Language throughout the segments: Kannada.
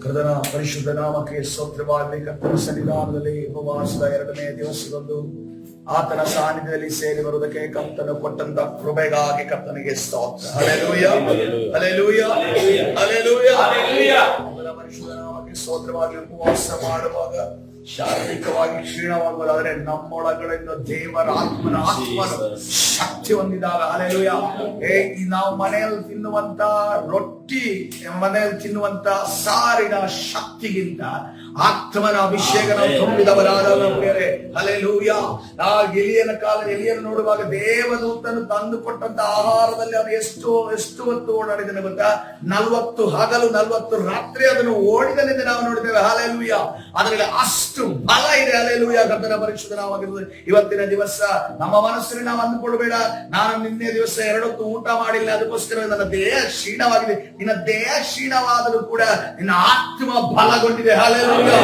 ಕರ್ತನ ಪರಿಶುದ್ಧ ನಾಮಕ್ಕೆ ಸ್ತೋತ್ರವಾಗಲಿ. ಕರ್ತನ ಸನ್ನಿಧಾನದಲ್ಲಿ ಉಪವಾಸದ 2ನೇ ದಿವಸದಂದು ಆತನ ಸಾನ್ನಿಧ್ಯದಲ್ಲಿ ಸೇರಿ ಬರುವುದಕ್ಕೆ ಕರ್ತನು ಕೊಟ್ಟಂತ ಕೃಪೆಗಾಗಿ ಕರ್ತನಿಗೆ ಸ್ತೋತ್ರ. Hallelujah, hallelujah, hallelujah. ಕರ್ತನ ಪರಿಶುದ್ಧ ನಾಮಕ್ಕೆ ಸ್ತೋತ್ರವಾಗಿ. ಉಪವಾಸ ಮಾಡುವಾಗ ಶಾರೀರಿಕವಾಗಿ ಕ್ಷೀಣವಾಗುವುದಾದ್ರೆ ನಮ್ಮೊಳಗಳಿಂದ ದೇವರ ಆತ್ಮನ ಶಕ್ತಿ ಹೊಂದಿದಾಗ, ಹಲ್ಲೆಲೂಯಾ, ನಾವು ಮನೆಯಲ್ಲಿ ತಿನ್ನುವಂತ ರೊಟ್ಟಿ, ಮನೆಯಲ್ಲಿ ತಿನ್ನುವಂತ ಸಾರಿನ ಶಕ್ತಿಗಿಂತ ಆತ್ಮನ ಅಭಿಷೇಕ ನಾವು ತುಂಬಿದವರಾದ ಪ್ರಿಯರೇ, ಹಲ್ಲೆಲೂಯಾ. ಎಲಿಯನ ಕಾಲ ಎಲಿಯನ್ನು ನೋಡುವಾಗ ದೇವದೂತನು ತಂದು ಕೊಟ್ಟಂತ ಆಹಾರದಲ್ಲಿ ಅವನು ಎಷ್ಟು ಹೊತ್ತು ಓಡಾಡಿದನು ಗೊತ್ತಾ? 40 ಹಗಲು 40 ರಾತ್ರಿ ಅದನ್ನು ಓಡಿದನೆಂದು ನಾವು ನೋಡಿದ್ದೇವೆ. ಹಲ್ಲೆಲೂಯಾ. ಅದರಲ್ಲಿ ಅಷ್ಟು ಬಲ ಇದೆ. ಹಲ್ಲೆಲೂಯಾ. ಕರ್ತನ ಪರಿಶುದ್ಧ ನಾಮವಾಗಿರುತ್ತದೆ. ಇವತ್ತಿನ ದಿವಸ ನಮ್ಮ ಮನಸ್ಸಿನಲ್ಲಿ ನಾವು ಅಂದುಕೊಳ್ಬೇಡ, ನಾನು ನಿನ್ನೆ ದಿವಸ 2 ಹೊತ್ತು ಊಟ ಮಾಡಿಲ್ಲ, ಅದಕ್ಕೋಸ್ಕರ ನನ್ನ ದೇಹ ಕ್ಷೀಣವಾಗಿದೆ. ನಿನ್ನ ದೇಹ ಕ್ಷೀಣವಾದರೂ ಕೂಡ ನಿನ್ನ ಆತ್ಮ ಬಲಗೊಂಡಿದೆ. ಹಲ್ಲೆಲೂಯಾ.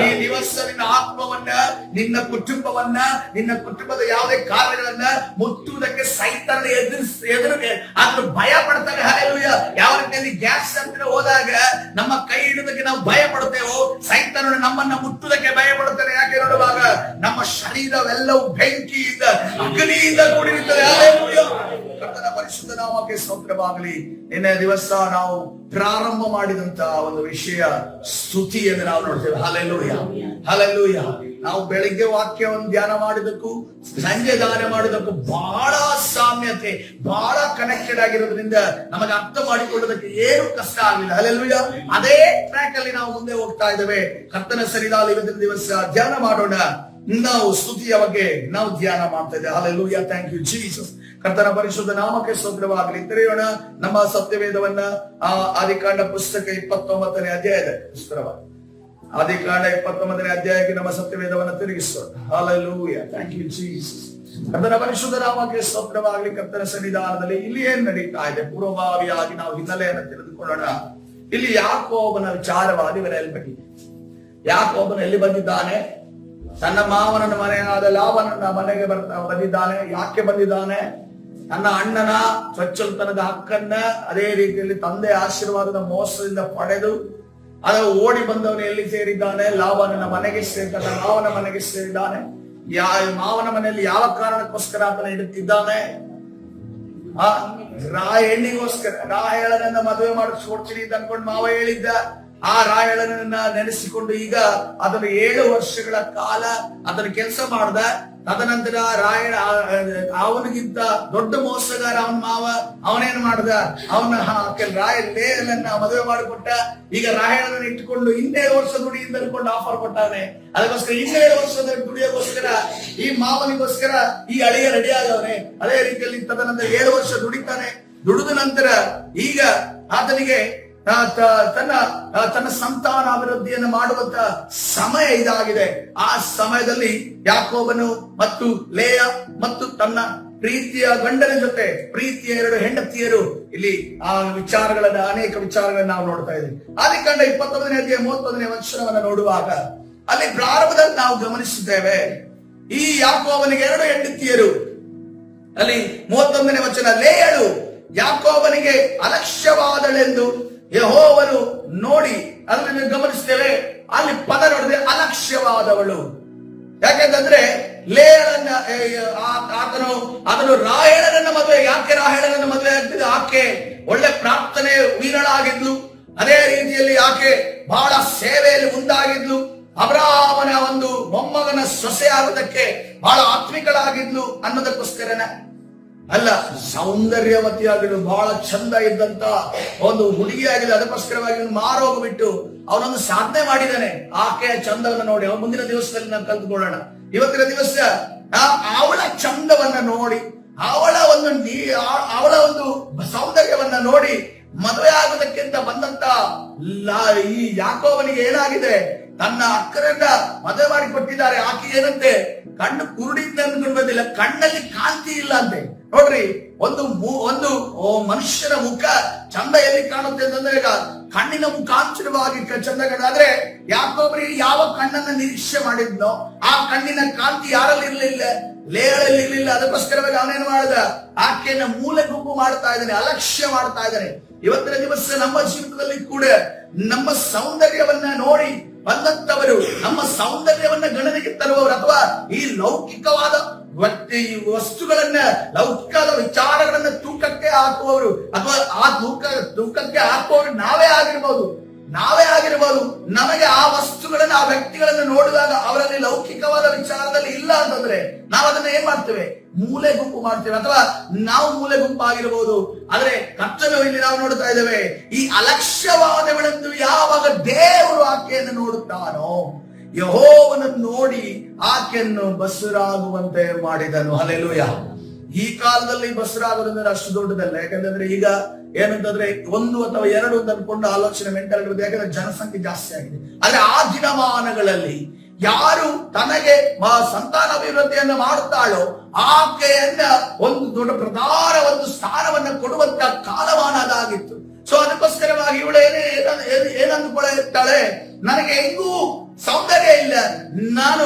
ಈ ದಿವಸ ನಿನ್ನ ಆತ್ಮವನ್ನ, ನಿನ್ನ ಕುಟುಂಬವನ್ನ, ನಿನ್ನ ಕುಟುಂಬದ ಯಾವುದೇ ಕಾರ್ಯಗಳನ್ನ ಮುಟ್ಟುವುದಕ್ಕೆ ಸೈತಾನ ಎದುರಿಗೆ ಆದ್ರೂ ಭಯ ಪಡ್ತಾನೆ. ಹಲ್ಲೆಲೂಯಾ. ಯಾವ ರೀತಿಯಲ್ಲಿ ಗ್ಯಾಸ್ ಹತ್ತಿರ ಹೋದಾಗ ನಮ್ಮ ಕೈ ಹಿಡಿದಕ್ಕೆ ನಾವು ಭಯ ಪಡುತ್ತೇವೋ, ಸೈತಾನ ನಮ್ಮನ್ನ ಮುಟ್ಟುವುದಕ್ಕೆ ಭಯ ಪಡುತ್ತಾನೆ. ಯಾಕೆ ನೋಡುವಾಗ ನಮ್ಮ ಶರೀರವೆಲ್ಲವೂ ಬೆಂಕಿಯಿಂದ, ಅಗ್ನಿಯಿಂದ ಕೂಡಿರುತ್ತದೆ. ಹಲ್ಲೆಲೂಯಾ. ಕರ್ತನ ಪರಿಶುದ್ಧ ನಾಮಕ್ಕೆ ಸ್ತೋತ್ರವಾಗಲಿ. ನಿನ್ನೆ ದಿವಸ ನಾವು ಪ್ರಾರಂಭ ಮಾಡಿದಂತ ಒಂದು ವಿಷಯ ಸ್ತುತಿ ಎಂದು ನಾವು ನೋಡ್ತೇವೆ. Hallelujah, hallelujah. ನಾವು ಬೆಳಿಗ್ಗೆ ವಾಕ್ಯವನ್ನು ಧ್ಯಾನ ಮಾಡಿದಕ್ಕೂ ಸಂಜೆ ದಾನ ಮಾಡಿದಕ್ಕೂ ಬಹಳ ಸಾಮ್ಯತೆ, ಬಹಳ ಕನೆಕ್ಟೆಡ್ ಆಗಿರೋದ್ರಿಂದ ನಮಗೆ ಅರ್ಥ ಮಾಡಿಕೊಳ್ಳೋದಕ್ಕೆ ಏನು ಕಷ್ಟ ಆಗಲಿಲ್ಲ. ಹಲ್ಲೆಲೂಯಾ. ಅದೇ ಟ್ರ್ಯಾಕ್ ಅಲ್ಲಿ ನಾವು ಮುಂದೆ ಹೋಗ್ತಾ ಇದ್ದೇವೆ. ಕರ್ತನ ಸನ್ನಿಧಾನ ಇವತ್ತಿನ ದಿವಸ ಧ್ಯಾನ ಮಾಡೋಣ. ನಾವು ಸ್ತುತಿಯ ಬಗ್ಗೆ ನಾವು ಧ್ಯಾನ ಮಾಡ್ತಾ ಇದ್ದೇವೆ. ಹಲ್ಲೆಲೂಯಾ. Thank you Jesus. ಕರ್ತನ ಪರಿಶುದ್ಧ ನಾಮಕ್ಕೆ ಸ್ತೋತ್ರವಾಗಲಿ. ತೆರೆಯೋಣ ನಮ್ಮ ಸತ್ಯವೇದವನ್ನ. ಆದಿಕಾಂಡ ಪುಸ್ತಕ 29ನೇ ಅಧ್ಯಾಯದ ಪುಸ್ತಕವಾಗಿ ಆದಿಕಾಂಡ 29ನೇ ಅಧ್ಯಾಯಕ್ಕೆ ನಮ್ಮ ಸತ್ಯವೇದವನ್ನ ತಿರುಗಿಸೋಣ. ಹಲ್ಲೆಲೂಯಾ. Thank you Jesus. ಕರ್ತನ ಪರಿಶುದ್ಧ ನಾಮಕ್ಕೆ ಸ್ತೋತ್ರವಾಗಲಿ. ಕರ್ತನ ಸನ್ನಿಧಾನದಲ್ಲಿ ಇಲ್ಲಿ ಏನ್ ನಡೀತಾ ಇದೆ ಪೂರ್ವಭಾವಿಯಾಗಿ ನಾವು ಹಿನ್ನೆಲೆಯನ್ನು ತಿಳಿದುಕೊಳ್ಳೋಣ. ಇಲ್ಲಿ ಯಾಕೋಬನ ವಿಚಾರವಾದಿ ಬಗ್ಗೆ. ಯಾಕೋಬನ ಎಲ್ಲಿ ಬಂದಿದ್ದಾನೆ? ತನ್ನ ಮಾವನ ಮನೆಯಾದ ಲಾಬನನ್ನ ಮನೆಗೆ ಬಂದಿದ್ದಾನೆ. ಯಾಕೆ ಬಂದಿದ್ದಾನೆ? ತನ್ನ ಅಣ್ಣನ ಚೊಚ್ಚಲತನದ ಹಕ್ಕನ್ನ ಅದೇ ರೀತಿಯಲ್ಲಿ ತಂದೆ ಆಶೀರ್ವಾದದ ಮೋಸದಿಂದ ಪಡೆದು ಅದು ಓಡಿ ಬಂದವನು ಎಲ್ಲಿ ಸೇರಿದ್ದಾನೆ? ಲಾಬನನ ಮನೆಗೆ ಸೇರಿದ್ದಾನೆ, ಮಾವನ ಮನೆಗೆ ಸೇರಿದ್ದಾನೆ. ಮಾವನ ಮನೆಯಲ್ಲಿ ಯಾವ ಕಾರಣಕ್ಕೋಸ್ಕರ ಆತನ ಇಡುತ್ತಿದ್ದಾನೆ? ಹೆಣ್ಣಿಗೋಸ್ಕರ. ರಾಹೇಳನನ್ನ ಮದುವೆ ಮಾಡಿಸ್ಕೊಡ್ತೀನಿ ಅಂತ ಅನ್ಕೊಂಡು ಮಾವ ಹೇಳಿದ್ದ. ಆ ರಾಯಳನನ್ನ ನೆನೆಸಿಕೊಂಡು ಈಗ ಅದನ್ನು 7 ವರ್ಷಗಳ ಕಾಲ ಅದನ್ನು ಕೆಲಸ ಮಾಡ್ದ. ತದನಂತರ ರಾಯಣ ಅವನಿಗಿಂತ ದೊಡ್ಡ ಮೋಸಗಾರ ಅವನ ಮಾವ. ಅವನೇನ್ ಮಾಡ್ದ? ಅವನ ರಾಯಳನ್ನ ಮದುವೆ ಮಾಡಿಕೊಟ್ಟ. ಈಗ ರಾಯಳನ ಇಟ್ಕೊಂಡು 2 ವರ್ಷ ದುಡಿ ಅಂತ ಅನ್ಕೊಂಡು ಆಫರ್ ಕೊಟ್ಟಾನೆ. ಅದಕ್ಕೋಸ್ಕರ 2 ವರ್ಷದ ದುಡಿಯೋಗೋಸ್ಕರ ಈ ಮಾವನಿಗೋಸ್ಕರ ಈ ಅಳಿಯ ರೆಡಿ ಆಗವನೆ. ಅದೇ ರೀತಿಯಲ್ಲಿ ತದನಂತರ 7 ವರ್ಷ ದುಡಿತಾನೆ. ದುಡಿದ ನಂತರ ಈಗ ಆತನಿಗೆ ತನ್ನ ಸಂತಾನ ಅಭಿವೃದ್ಧಿಯನ್ನು ಮಾಡುವಂತ ಸಮಯ ಇದಾಗಿದೆ. ಆ ಸಮಯದಲ್ಲಿ ಯಾಕೋಬನು ಮತ್ತು ಲೇಯ ಮತ್ತು ತನ್ನ ಪ್ರೀತಿಯ ಗಂಡನ ಜೊತೆ ಪ್ರೀತಿಯ 2 ಹೆಂಡತಿಯರು ಇಲ್ಲಿ ಆ ವಿಚಾರಗಳನ್ನ, ಅನೇಕ ವಿಚಾರಗಳನ್ನ ನಾವು ನೋಡ್ತಾ ಇದ್ದೀವಿ. ಆದಿಕಾಂಡ 29ನೇ ಅಧ್ಯಾಯ 31ನೇ ವಚನವನ್ನ ನೋಡುವಾಗ ಅಲ್ಲಿ ಪ್ರಾರಂಭದಲ್ಲಿ ನಾವು ಗಮನಿಸಿದ್ದೇವೆ, ಈ ಯಾಕೋಬನಿಗೆ 2 ಹೆಂಡತಿಯರು. ಅಲ್ಲಿ 31ನೇ ವಚನ, ಲೇಯಳು ಯಾಕೋಬನಿಗೆ ಅಲಕ್ಷ್ಯವಾದಳೆಂದು ಯೆಹೋವನು ನೋಡಿ. ಅದನ್ನು ಗಮನಿಸ್ತೇವೆ. ಅಲ್ಲಿ ಪದ ನೋಡಿದ್ರೆ ಅಲಕ್ಷ್ಯವಾದವಳು. ಯಾಕೆಂತಂದ್ರೆ ಲೇಯಳನ್ನ ಅದನ್ನು ರಾಹೇಳನನ್ನ ಮದುವೆ. ಯಾಕೆ ರಾಹೇಳನನ್ನ ಮದುವೆ ಆಗ್ತಿದೆ? ಆಕೆ ಒಳ್ಳೆ ಪ್ರಾರ್ಥನೆ ವೀರಳಾಗಿದ್ಲು. ಅದೇ ರೀತಿಯಲ್ಲಿ ಆಕೆ ಬಹಳ ಸೇವೆಯಲ್ಲಿ ಮುಂದಾಗಿದ್ಲು. ಅಬ್ರಹಾಮನ ಒಂದು ಮೊಮ್ಮಗನ ಸೊಸೆ ಆಗೋದಕ್ಕೆ ಬಹಳ ಆತ್ಮಿಕಳಾಗಿದ್ಲು ಅನ್ನೋದಕ್ಕೋಸ್ಕರನ ಅಲ್ಲ, ಸೌಂದರ್ಯವತಿಯಾಗಿದ್ದು ಬಹಳ ಚಂದ ಇದ್ದಂತ ಒಂದು ಹುಡುಗಿಯಾಗಿದೆ. ಅದಕ್ಕೋಸ್ಕರವಾಗಿ ಮಾರೋಗ್ಬಿಟ್ಟು ಅವನೊಂದು ಸಾಧನೆ ಮಾಡಿದ್ದಾನೆ. ಆಕೆಯ ಚಂದವನ್ನು ನೋಡಿ ಅವನ ಮುಂದಿನ ದಿವಸದಲ್ಲಿ ನಾವು ಕಲ್ತ್ಕೊಳ್ಳೋಣ. ಇವತ್ತಿನ ದಿವಸ ಅವಳ ಚಂದವನ್ನ ನೋಡಿ, ಅವಳ ಒಂದು ಸೌಂದರ್ಯವನ್ನ ನೋಡಿ ಮದುವೆ ಆಗೋದಕ್ಕಿಂತ ಬಂದಂತ ಈ ಯಾಕೋಬನಿಗೆ ಏನಾಗಿದೆ? ತನ್ನ ಅಕ್ಕರನ್ನ ಮದುವೆ ಮಾಡಿ ಕೊಟ್ಟಿದ್ದಾರೆ. ಆಕೆ ಏನಂತೆ? ಕಣ್ಣು ಕುರುಡಿಂದ ಬಂದಿಲ್ಲ, ಕಣ್ಣಲ್ಲಿ ಕಾಂತಿ ಇಲ್ಲ ಅಂತೆ. ನೋಡ್ರಿ, ಒಂದು ಮನುಷ್ಯನ ಮುಖ ಚಂದ ಎಲ್ಲಿ ಕಾಣುತ್ತೆ ಅಂತಂದ್ರೆ ಈಗ ಕಣ್ಣಿನ ಮುಖಾಂತರವಾಗಿ ಚಂದ ಕಾಣಾದ್ರೆ ಯಾಕೋಬನಿಗೆ ಯಾವ ಕಣ್ಣನ್ನ ನಿರೀಕ್ಷೆ ಮಾಡಿದ್ನೋ ಆ ಕಣ್ಣಿನ ಕಾಂತಿ ಯಾರಲ್ಲಿ ಇರ್ಲಿಲ್ಲ, ಲೇಯಳಲ್ಲಿ ಇರ್ಲಿಲ್ಲ. ಅದಕ್ಕೋಸ್ಕರವಾಗಿ ಅವನೇನು ಮಾಡಿದ? ಆಕೆಯನ್ನ ಮೂಲೆ ಗುಂಪು ಮಾಡ್ತಾ ಇದ್ದಾನೆ, ಅಲಕ್ಷ್ಯ ಮಾಡ್ತಾ ಇದ್ದಾನೆ. ಇವತ್ತಿನ ದಿವಸ ನಮ್ಮ ಜೀವಿತದಲ್ಲಿ ಕೂಡ ನಮ್ಮ ಸೌಂದರ್ಯವನ್ನ ನೋಡಿ ಬಂದಂತವರು, ನಮ್ಮ ಸೌಂದರ್ಯವನ್ನ ಗಣನೆಗೆ ತರುವವರು, ಅಥವಾ ಈ ಲೌಕಿಕವಾದ ವಸ್ತುಗಳನ್ನ, ಲೌಕಿಕವಾದ ವಿಚಾರಗಳನ್ನ ತೂಕಕ್ಕೆ ಹಾಕುವವರು, ಅಥವಾ ಆ ತೂಕಕ್ಕೆ ಹಾಕುವವರು ನಾವೇ ಆಗಿರ್ಬೋದು. ನಮಗೆ ಆ ವಸ್ತುಗಳನ್ನ, ಆ ವ್ಯಕ್ತಿಗಳನ್ನ ನೋಡಿದಾಗ ಅವರಲ್ಲಿ ಲೌಕಿಕವಾದ ವಿಚಾರದಲ್ಲಿ ಇಲ್ಲ ಅಂತಂದ್ರೆ ನಾವು ಅದನ್ನ ಏನ್ ಮಾಡ್ತೇವೆ? ಮೂಲೆ ಗುಂಪು ಮಾಡ್ತೇವೆ, ಅಥವಾ ನಾವು ಮೂಲೆ ಗುಂಪು ಆಗಿರಬಹುದು. ಆದ್ರೆ ಕರ್ತನು ಇಲ್ಲಿ ನಾವು ನೋಡ್ತಾ ಇದ್ದೇವೆ, ಈ ಅಲಕ್ಷ್ಯವಾದಗಳೆಂದು ಯಾವಾಗ ದೇವರು ಆಕೆಯನ್ನು ನೋಡುತ್ತಾನೋ, ಯೆಹೋವನನ್ನು ನೋಡಿ ಆಕೆಯನ್ನು ಬಸುರಾಗುವಂತೆ ಮಾಡಿದನು. ಹಲ್ಲೆಲೂಯ. ಈ ಕಾಲದಲ್ಲಿ ಬಸುರಾಗೋದಂದ್ರೆ ಅಷ್ಟು ದೊಡ್ಡದಲ್ಲ. ಯಾಕಂದ್ರೆ ಈಗ ಏನಂತಂದ್ರೆ 1 ಅಥವಾ 2 ಅಂತ ಅನ್ಕೊಂಡು ಆಲೋಚನೆ ಮೆಂಟಲ್ ಇರುತ್ತೆ. ಯಾಕಂದ್ರೆ ಜನಸಂಖ್ಯೆ ಜಾಸ್ತಿ ಆಗಿದೆ. ಆದ್ರೆ ಆ ದಿನಮಾನಗಳಲ್ಲಿ ಯಾರು ತನಗೆ ಸಂತಾನಾಭಿವೃದ್ಧಿಯನ್ನ ಮಾಡುತ್ತಾಳೋ ಆಕೆಯನ್ನ ಒಂದು ದೊಡ್ಡ ಪ್ರಧಾನ ಒಂದು ಸ್ಥಾನವನ್ನ ಕೊಡುವಂತ ಕಾಲಮಾನ ಅದಾಗಿತ್ತು. ಸೊ ಅದಕ್ಕೋಸ್ಕರವಾಗಿ ಇವಳು ಏನಂದುಕೊಳ್ಳುತ್ತಾಳೆ, ನನಗೆ ಹೆಂಗೂ ಸೌಂದರ್ಯ ಇಲ್ಲ, ನಾನು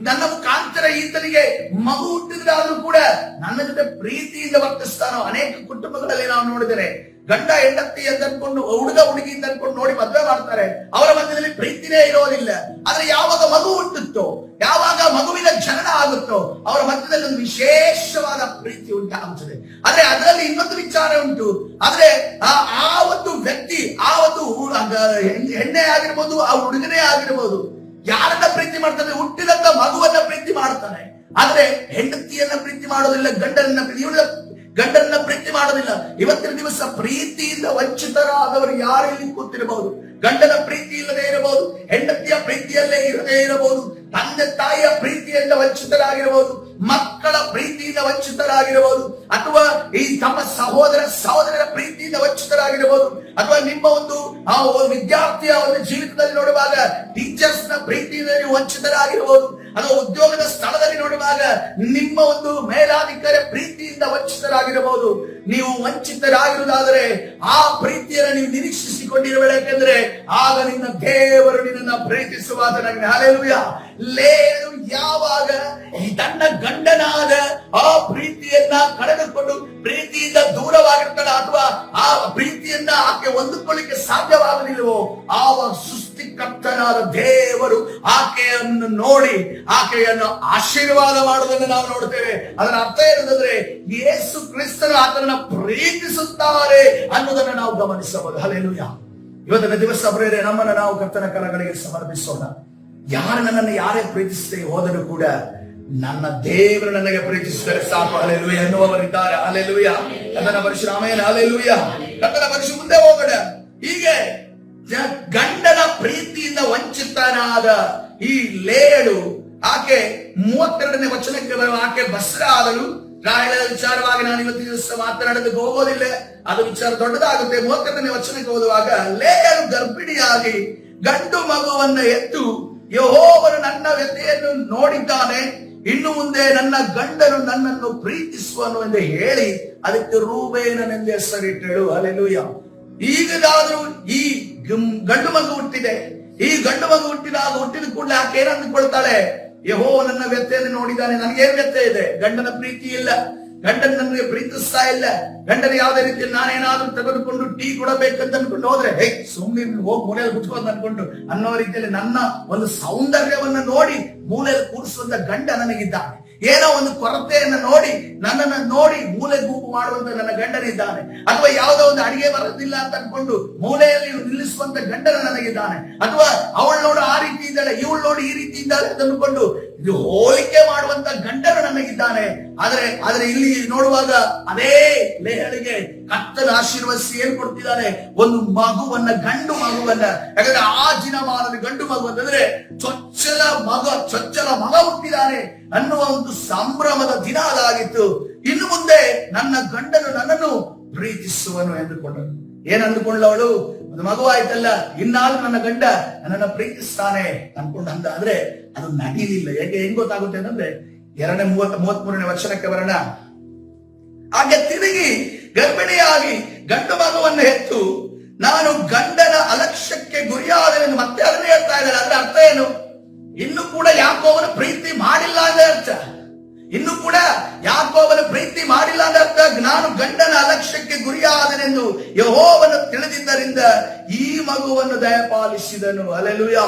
ನನ್ನ ಮುಖಾಂತರ ಈತನಿಗೆ ಮಗು ಹುಟ್ಟಿದ್ರಾದ್ರೂ ಕೂಡ ನನ್ನ ಜೊತೆ ಪ್ರೀತಿಯಿಂದ ವರ್ತಿಸ್ತಾನೋ. ಅನೇಕ ಕುಟುಂಬಗಳಲ್ಲಿ ನಾವು ನೋಡಿದರೆ ಗಂಡ ಹೆಂಡತಿ ಅಂತ ಅನ್ಕೊಂಡು, ಹುಡುಗ ಹುಡುಗಿ ಅಂತ ಅನ್ಕೊಂಡು ನೋಡಿ ಮದುವೆ ಮಾಡ್ತಾರೆ. ಅವರ ಮಧ್ಯದಲ್ಲಿ ಪ್ರೀತಿನೇ ಇರೋದಿಲ್ಲ. ಆದ್ರೆ ಯಾವಾಗ ಮಗು ಹುಟ್ಟುತ್ತೋ, ಯಾವಾಗ ಮಗುವಿನ ಜನನ ಆಗುತ್ತೋ, ಅವರ ಮಧ್ಯದಲ್ಲಿ ಒಂದು ವಿಶೇಷವಾದ ಪ್ರೀತಿ ಉಂಟಾಗುತ್ತದೆ. ಆದ್ರೆ ಅದರಲ್ಲಿ ಇನ್ನೊಂದು ವಿಚಾರ ಉಂಟು. ಆದ್ರೆ ಆ ಒಂದು ವ್ಯಕ್ತಿ, ಆ ಒಂದು ಹೆಣ್ಣೆ ಆಗಿರ್ಬೋದು, ಆ ಹುಡುಗನೇ ಆಗಿರ್ಬೋದು, ಯಾರನ್ನ ಪ್ರೀತಿ ಮಾಡ್ತಾನೆ? ಹುಟ್ಟಿದಂತ ಮಗುವನ್ನ ಪ್ರೀತಿ ಮಾಡ್ತಾನೆ. ಆದ್ರೆ ಹೆಂಡತಿಯನ್ನ ಪ್ರೀತಿ ಮಾಡೋದಿಲ್ಲ, ಗಂಡನ್ನ ಪ್ರೀತಿ ಮಾಡೋದಿಲ್ಲ. ಇವತ್ತಿನ ದಿವಸ ಪ್ರೀತಿಯಿಂದ ವಂಚಿತರಾದವರು ಯಾರಲ್ಲಿ ಕೂತಿರಬಹುದು. ಗಂಡನ ಪ್ರೀತಿ ಇಲ್ಲದೆ ಇರಬಹುದು, ಹೆಂಡತಿಯ ಪ್ರೀತಿಯಲ್ಲೇ ಇರದೇ ಇರಬಹುದು, ತಂದೆ ತಾಯಿಯ ಪ್ರೀತಿಯಿಂದ ವಂಚಿತರಾಗಿರಬಹುದು, ಮಕ್ಕಳ ಪ್ರೀತಿಯಿಂದ ವಂಚಿತರಾಗಿರಬಹುದು, ಅಥವಾ ಈ ತಮ್ಮ ಸಹೋದರರ ಪ್ರೀತಿಯಿಂದ ವಂಚಿತರಾಗಿರಬಹುದು, ಅಥವಾ ನಿಮ್ಮ ಒಂದು ವಿದ್ಯಾರ್ಥಿಯ ಒಂದು ಜೀವಿತದಲ್ಲಿ ನೋಡುವಾಗ ಟೀಚರ್ಸ್ ನ ಪ್ರೀತಿಯಿಂದ ನೀವು ವಂಚಿತರಾಗಿರಬಹುದು, ಅಥವಾ ಉದ್ಯೋಗದ ಸ್ಥಳದಲ್ಲಿ ನೋಡುವಾಗ ನಿಮ್ಮ ಒಂದು ಮೇಲಾಧಿಕಾರಿ ಪ್ರೀತಿಯಿಂದ ವಂಚಿತರಾಗಿರಬಹುದು. ನೀವು ವಂಚಿತರಾಗಿರುವುದಾದರೆ ಆ ಪ್ರೀತಿಯನ್ನು ನೀವು ನಿರೀಕ್ಷಿಸಿಕೊಂಡಿರಬೇಡ. ಯಾಕೆಂದ್ರೆ ಆಗ ನಿನ್ನ ದೇವರು ನಿನ್ನನ್ನು ಪ್ರೀತಿಸುವಾತನಾಗಿ. ಹಲ್ಲೆಲೂಯ. ಲೇಳು ಯಾವಾಗ ತನ್ನ ಗಂಡನಾದ ಆ ಪ್ರೀತಿಯನ್ನ ಕಳೆದುಕೊಂಡು ಪ್ರೀತಿಯಿಂದ ದೂರವಾಗಿರ್ತಾಳೆ, ಅಥವಾ ಆ ಪ್ರೀತಿಯನ್ನ ಆಕೆ ಹೊಂದಿಕೊಳ್ಳಿಕ್ಕೆ ಸಾಧ್ಯವಾಗಲಿಲ್ಲವೋ, ಆವಾಗ ಸೃಷ್ಟಿಕರ್ತನಾದ ದೇವರು ಆಕೆಯನ್ನು ನೋಡಿ ಆಕೆಯನ್ನು ಆಶೀರ್ವಾದ ಮಾಡುವುದನ್ನು ನಾವು ನೋಡ್ತೇವೆ. ಅದರ ಅರ್ಥ ಏನಂದ್ರೆ ಯೇಸು ಕ್ರಿಸ್ತನು ಆತನನ್ನು ಪ್ರೀತಿಸುತ್ತಾರೆ ಅನ್ನೋದನ್ನು ನಾವು ಗಮನಿಸಬಹುದು. ಹಲ್ಲೆಲೂಯ. ಇವತ್ತಿನ ದಿವಸ ಪ್ರಿಯರೇ, ನಮ್ಮನ್ನು ನಾವು ಕರ್ತನ ಕರಗಳಿಗೆ ಸಮರ್ಪಿಸೋಣ. ಯಾರು ನನ್ನನ್ನು ಯಾರೇ ಪ್ರೀತಿಸದೆ ಹೋದರೂ ಕೂಡ ನನ್ನ ದೇವರು ನನಗೆ ಪ್ರೀತಿಸಿದರೆ ಸಾಕು. ಹಲ್ಲೆಲೂಯ ಎನ್ನುವವರಿದ್ದಾರೆ. ಹಲ್ಲೆಲೂಯ. ಕರ್ತನ ಪರಿಶುದ್ಧ ಆಮೆನ್. ಹಲ್ಲೆಲೂಯ. ಕರ್ತನ ಪರಿಶುದ್ಧ ಮುಂದೆ ಹೋಗೋಣ. ಹೀಗೆ ಗಂಡನ ಪ್ರೀತಿಯಿಂದ ವಂಚಿತನಾದ ಈ ಲೇಳು, ಆಕೆ 32ನೇ ವಚನಕ್ಕೆ ಆಕೆ ಬಸ್ರಾದಳು. ರಾಯಳ ವಿಚಾರವಾಗಿ ನಾನು ಇವತ್ತಿನ ದಿವಸ ಮಾತನಾಡೋದಕ್ಕೆ ಹೋಗೋದಿಲ್ಲ, ಅದು ವಿಚಾರ ದೊಡ್ಡದಾಗುತ್ತೆ. 32ನೇ ವಚನಕ್ಕೆ ಓದುವಾಗ, ಲೇಯರು ಗರ್ಭಿಣಿಯಾಗಿ ಗಂಡು ಮಗುವನ್ನು ಎತ್ತು, ಯೆಹೋವನು ನನ್ನ ವ್ಯಥೆಯನ್ನು ನೋಡಿದ್ದಾನೆ, ಇನ್ನು ಮುಂದೆ ನನ್ನ ಗಂಡನು ನನ್ನನ್ನು ಪ್ರೀತಿಸುವನು ಎಂದು ಹೇಳಿ ಅದಕ್ಕೆ ರೂಬೇನನೆಂದು ಹೆಸರಿಟ್ಟಳು. ಹಲ್ಲೆಲೂಯ. ಈಗಲಾದ್ರೂ ಈ ಗಂಡು ಮಗು ಹುಟ್ಟಿದೆ. ಈ ಗಂಡು ಮಗು ಹುಟ್ಟಿದ ಕೂಡಲೇ ಆಕೆ ಏನು ಅಂದುಕೊಳ್ತಾಳೆ? ಯೆಹೋವ ನನ್ನ ವ್ಯಥೆಯನ್ನು ನೋಡಿದ್ದಾನೆ. ನನಗೇನು ವ್ಯಥೆ ಇದೆ? ಗಂಡನ ಪ್ರೀತಿ ಇಲ್ಲ, ಗಂಡನ ನನಗೆ ಪ್ರೀತಿಸ್ತಾ ಇಲ್ಲ. ಗಂಡನ ಯಾವುದೇ ರೀತಿಯಲ್ಲಿ ನಾನೇನಾದ್ರೂ ತೆಗೆದುಕೊಂಡು ಟೀ ಕೊಡಬೇಕಂತ ಅನ್ಕೊಂಡು ಹೋದ್ರೆ, ಸುಮ್ಮನೆ ಹೋಗಿ ಮೂಲೆಯಲ್ಲಿ ಕುತ್ಕೊಂಡು ಅನ್ಕೊಂಡು ಅನ್ನೋ ರೀತಿಯಲ್ಲಿ ನನ್ನ ಒಂದು ಸೌಂದರ್ಯವನ್ನ ನೋಡಿ ಮೂಲೆಯಲ್ಲಿ ಕೂರಿಸುವಂತ ಗಂಡ ನನಗಿದ್ದಾನೆ. ಏನೋ ಒಂದು ಕೊರತೆಯನ್ನು ನೋಡಿ ನನ್ನನ್ನು ನೋಡಿ ಮೂಲೆ ಗುಂಪು ಮಾಡುವಂತ ನನ್ನ ಗಂಡನಿದ್ದಾನೆ. ಅಥವಾ ಯಾವುದೋ ಒಂದು ಅಡಿಗೆ ಬರೋದಿಲ್ಲ ಅಂತ ಅನ್ಕೊಂಡು ಮೂಲೆಯಲ್ಲಿ ನಿಲ್ಲಿಸುವಂತ ಗಂಡನ ನನಗಿದ್ದಾನೆ. ಅಥವಾ ಅವಳು ನೋಡು ಆ ರೀತಿ ಇದ್ದಾಳೆ, ಇವಳು ನೋಡಿ ಈ ರೀತಿ ಇದ್ದಾಳೆ ಅಂತ ಅನ್ಕೊಂಡು ಇದು ಹೋಲಿಕೆ ಮಾಡುವಂತ ಗಂಡನು ನನಗಿದ್ದಾನೆ. ಆದ್ರೆ ಇಲ್ಲಿ ನೋಡುವಾಗ ಅದೇ ಲೇಯಳಿಗೆ ಕರ್ತನ ಆಶೀರ್ವದಿಸಿ ಏನ್ ಕೊಡ್ತಿದ್ದಾನೆ? ಒಂದು ಮಗುವನ್ನ, ಗಂಡು ಮಗುವನ್ನ. ಯಾಕಂದ್ರೆ ಆ ದಿನಮಾನದ ಗಂಡು ಮಗು ಅಂತಂದ್ರೆ ಚೊಚ್ಚಲ ಮಗ ಹುಟ್ಟಿದ್ದಾನೆ ಅನ್ನುವ ಒಂದು ಸಂಭ್ರಮದ ದಿನ ಅದಾಗಿತ್ತು. ಇನ್ನು ಮುಂದೆ ನನ್ನ ಗಂಡನು ನನ್ನನ್ನು ಪ್ರೀತಿಸುವನು ಎಂದುಕೊಂಡನು. ಏನ್ ಅಂದುಕೊಳ್ಳವಳು? ಒಂದು ಮಗು ಆಯ್ತಲ್ಲ, ಇನ್ನಾದ್ರೂ ನನ್ನ ಗಂಡ ನನ್ನನ್ನು ಪ್ರೀತಿಸ್ತಾನೆ ಅನ್ಕೊಂಡ. ಆದ್ರೆ ಅದು ನಡೀಲಿಲ್ಲ. ಹೆಂಗ್ ಗೊತ್ತಾಗುತ್ತೆ ಅಂತಂದ್ರೆ 33ನೇ ವಚನಕ್ಕೆ ಬರೋಣ. ಹಾಗೆ ತಿರುಗಿ ಗರ್ಭಿಣಿಯಾಗಿ ಗಂಡು ಮಗುವನ್ನು ಹೆತ್ತು ನಾನು ಗಂಡನ ಅಲಕ್ಷ್ಯಕ್ಕೆ ಗುರಿಯಾದನೆಂದು ಮತ್ತೆ ಅದನ್ನೇ ಹೇಳ್ತಾ ಇದ್ದಾರೆ. ಅದ್ರ ಅರ್ಥ ಏನು? ಇನ್ನು ಕೂಡ ಯಾಕೋವನ ಪ್ರೀತಿ ಮಾಡಿಲ್ಲ ಅಂದ್ರೆ ಅರ್ಥ. ಇನ್ನು ಕೂಡ ಯಾಕೋಬನ ಪ್ರೀತಿ ಮಾಡಿಲ್ಲ ಅಂತ ಅರ್ಥ. ನಾನು ಗಂಡನ ಅಲಕ್ಷ್ಯಕ್ಕೆ ಗುರಿಯಾದನೆಂದು ಯೆಹೋವನು ತಿಳಿದಿದ್ದರಿಂದ ಈ ಮಗುವನ್ನು ದಯಪಾಲಿಸಿದನು. ಹಲ್ಲೆಲೂಯಾ.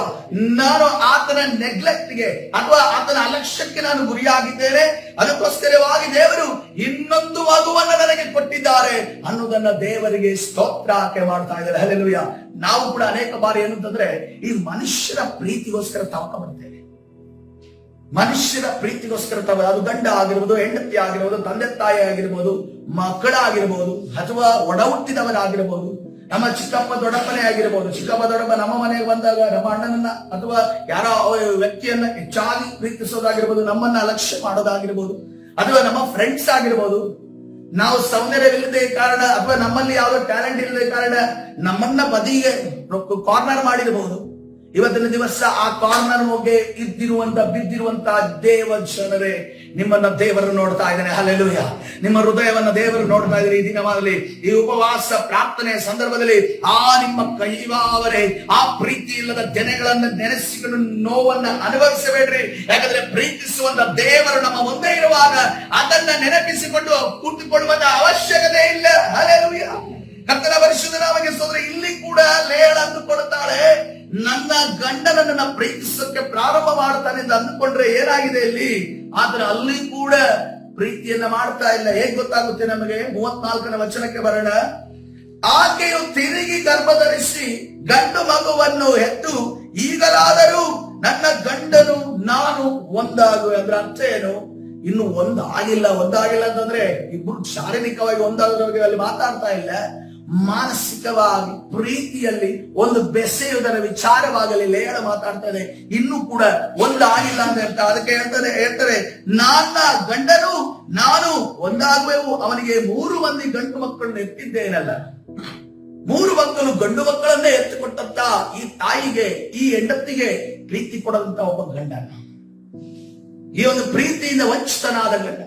ನಾನು ಆತನ ನೆಗ್ಲೆಕ್ಟ್ಗೆ ಅಥವಾ ಆತನ ಅಲಕ್ಷ್ಯಕ್ಕೆ ನಾನು ಗುರಿಯಾಗಿದ್ದೇನೆ, ಅದಕ್ಕೋಸ್ಕರವಾಗಿ ದೇವರು ಇನ್ನೊಂದು ಮಗುವನ್ನು ನನಗೆ ಕೊಟ್ಟಿದ್ದಾರೆ ಅನ್ನೋದನ್ನ ದೇವರಿಗೆ ಸ್ತೋತ್ರ ಮಾಡ್ತಾ ಇದ್ದಾರೆ. ಹಲ್ಲೆಲೂಯಾ. ನಾವು ಕೂಡ ಅನೇಕ ಬಾರಿ ಏನಂತಂದ್ರೆ ಈ ಮನುಷ್ಯರ ಪ್ರೀತಿಗೋಸ್ಕರ ತವಕ ಬರ್ತೇವೆ. ಮನುಷ್ಯರ ಪ್ರೀತಿಗೋಸ್ಕರ ಅದು ಗಂಡ ಆಗಿರ್ಬೋದು, ಹೆಂಡತಿ ಆಗಿರ್ಬೋದು, ತಂದೆ ತಾಯಿ ಆಗಿರ್ಬೋದು, ಮಕ್ಕಳಾಗಿರ್ಬೋದು, ಅಥವಾ ಒಡ ಹುಟ್ಟಿದವರಾಗಿರ್ಬೋದು, ನಮ್ಮ ಚಿಕ್ಕಪ್ಪ ದೊಡ್ಡಪ್ಪನೇ ಆಗಿರ್ಬೋದು. ಚಿಕ್ಕಪ್ಪ ದೊಡ್ಡಪ್ಪ ನಮ್ಮ ಮನೆಗೆ ಬಂದಾಗ ನಮ್ಮ ಅಣ್ಣನನ್ನ ಅಥವಾ ಯಾರೋ ವ್ಯಕ್ತಿಯನ್ನ ಹೆಚ್ಚಾಗಿ ಪ್ರೀತಿಸೋದಾಗಿರ್ಬೋದು, ನಮ್ಮನ್ನ ಅಲಕ್ಷ್ಯ ಮಾಡೋದಾಗಿರ್ಬೋದು, ಅಥವಾ ನಮ್ಮ ಫ್ರೆಂಡ್ಸ್ ಆಗಿರ್ಬೋದು. ನಾವು ಸೌಂದರ್ಯವಿಲ್ಲದೆ ಕಾರಣ ಅಥವಾ ನಮ್ಮಲ್ಲಿ ಯಾವುದೋ ಟ್ಯಾಲೆಂಟ್ ಇಲ್ಲದೆ ಕಾರಣ ನಮ್ಮನ್ನ ಬದಿಗೆ ಕಾರ್ನರ್ ಮಾಡಿರಬಹುದು. ಇವತ್ತಿನ ದಿವಸ ಆ ಕಾರ್ನರ್ ಹೋಗಿ ಬಿದ್ದಿರುವಂತ ದೇವ ಜನರೇ, ನಿಮ್ಮನ್ನ ದೇವರು ನೋಡ್ತಾ ಇದ್ದಾನೆ. ಹಲ್ಲೆಲೂಯಾ. ನಿಮ್ಮ ಹೃದಯವನ್ನ ದೇವರು ನೋಡ್ತಾ ಇದ್ದಾರೆ. ಈ ದಿನವಾಗಲಿ ಈ ಉಪವಾಸ ಪ್ರಾರ್ಥನೆ ಸಂದರ್ಭದಲ್ಲಿ ನಿಮ್ಮ ಕೈವಾವರೆ ಆ ಪ್ರೀತಿ ಇಲ್ಲದ ಜನಗಳನ್ನ ನೆನೆಸಿಕೊಂಡು ನೋವನ್ನ ಅನುಭವಿಸಬೇಡ್ರಿ. ಯಾಕಂದ್ರೆ ಪ್ರೀತಿಸುವಂತ ದೇವರು ನಮ್ಮ ಮುಂದೆ ಇರುವಾಗ ಅದನ್ನ ನೆನಪಿಸಿಕೊಂಡು ಕೂತುಕೊಳ್ಳುವಂತ ಅವಶ್ಯಕತೆ ಇಲ್ಲ. ಹಲ್ಲೆಲೂಯಾ. ಕರ್ತನ ಪರಿಶುದ್ಧ ನಾಮಕ್ಕೆ ಸ್ತೋತ್ರ. ಇಲ್ಲಿ ಕೂಡ ಲೇಳ ಅಂದುಕೊಳ್ಳುತ್ತಾಳೆ, ನನ್ನ ಗಂಡನನ್ನ ಪ್ರೀತಿಸೋಕೆ ಪ್ರಾರಂಭ ಮಾಡ್ತಾನೆ ಅಂತ ಅಂದುಕೊಂಡ್ರೆ ಏನಾಗಿದೆ ಇಲ್ಲಿ? ಆದ್ರೆ ಅಲ್ಲಿ ಕೂಡ ಪ್ರೀತಿಯನ್ನ ಮಾಡ್ತಾ ಇಲ್ಲ. ಹೇಗ್ ಗೊತ್ತಾಗುತ್ತೆ ನಮಗೆ? 34ನೇ ವಚನಕ್ಕೆ ಬರೋಣ. ಆಕೆಯು ತಿರುಗಿ ಗರ್ಭಧರಿಸಿ ಗಂಡು ಮಗುವನ್ನು ಹೆತ್ತು, ಈಗಲಾದರೂ ನನ್ನ ಗಂಡನು ನಾನು ಒಂದಾಗುವೆ. ಅಂದ್ರೆ ಅರ್ಥ ಏನು? ಇನ್ನು ಒಂದಾಗಿಲ್ಲ ಅಂತಂದ್ರೆ ಇಬ್ರು ಶಾರೀರಿಕವಾಗಿ ಒಂದಾಗೋದ್ರ ಬಗ್ಗೆ ಅಲ್ಲಿ ಮಾತಾಡ್ತಾ ಇಲ್ಲ. ಮಾನಸಿಕವಾಗಿ ಪ್ರೀತಿಯಲ್ಲಿ ಒಂದು ಬೆಸೆಯುವುದರ ವಿಚಾರವಾಗಲಿ ಲೇಳ ಮಾತಾಡ್ತಾ ಇದೆ. ಇನ್ನೂ ಕೂಡ ಒಂದಾಗಿಲ್ಲ ಅಂತ ಹೇಳ್ತಾ. ಅದಕ್ಕೆ ಹೇಳ್ತಾರೆ ನನ್ನ ಗಂಡನು ನಾನು ಒಂದಾಗುವೆವು. ಅವನಿಗೆ 3 ಮಂದಿ ಗಂಡು ಮಕ್ಕಳನ್ನು ಎತ್ತಿದ್ದೇನಲ್ಲ. 3 ಮಕ್ಕಳು ಗಂಡು ಮಕ್ಕಳನ್ನೇ ಎತ್ತಿಕೊಟ್ಟಂತ ಈ ತಾಯಿಗೆ, ಈ ಹೆಂಡತಿಗೆ ಪ್ರೀತಿ ಕೊಡದಂತ ಒಬ್ಬ ಗಂಡ, ಈ ಒಂದು ಪ್ರೀತಿಯಿಂದ ವಂಚಿತನಾದ ಗಂಡ,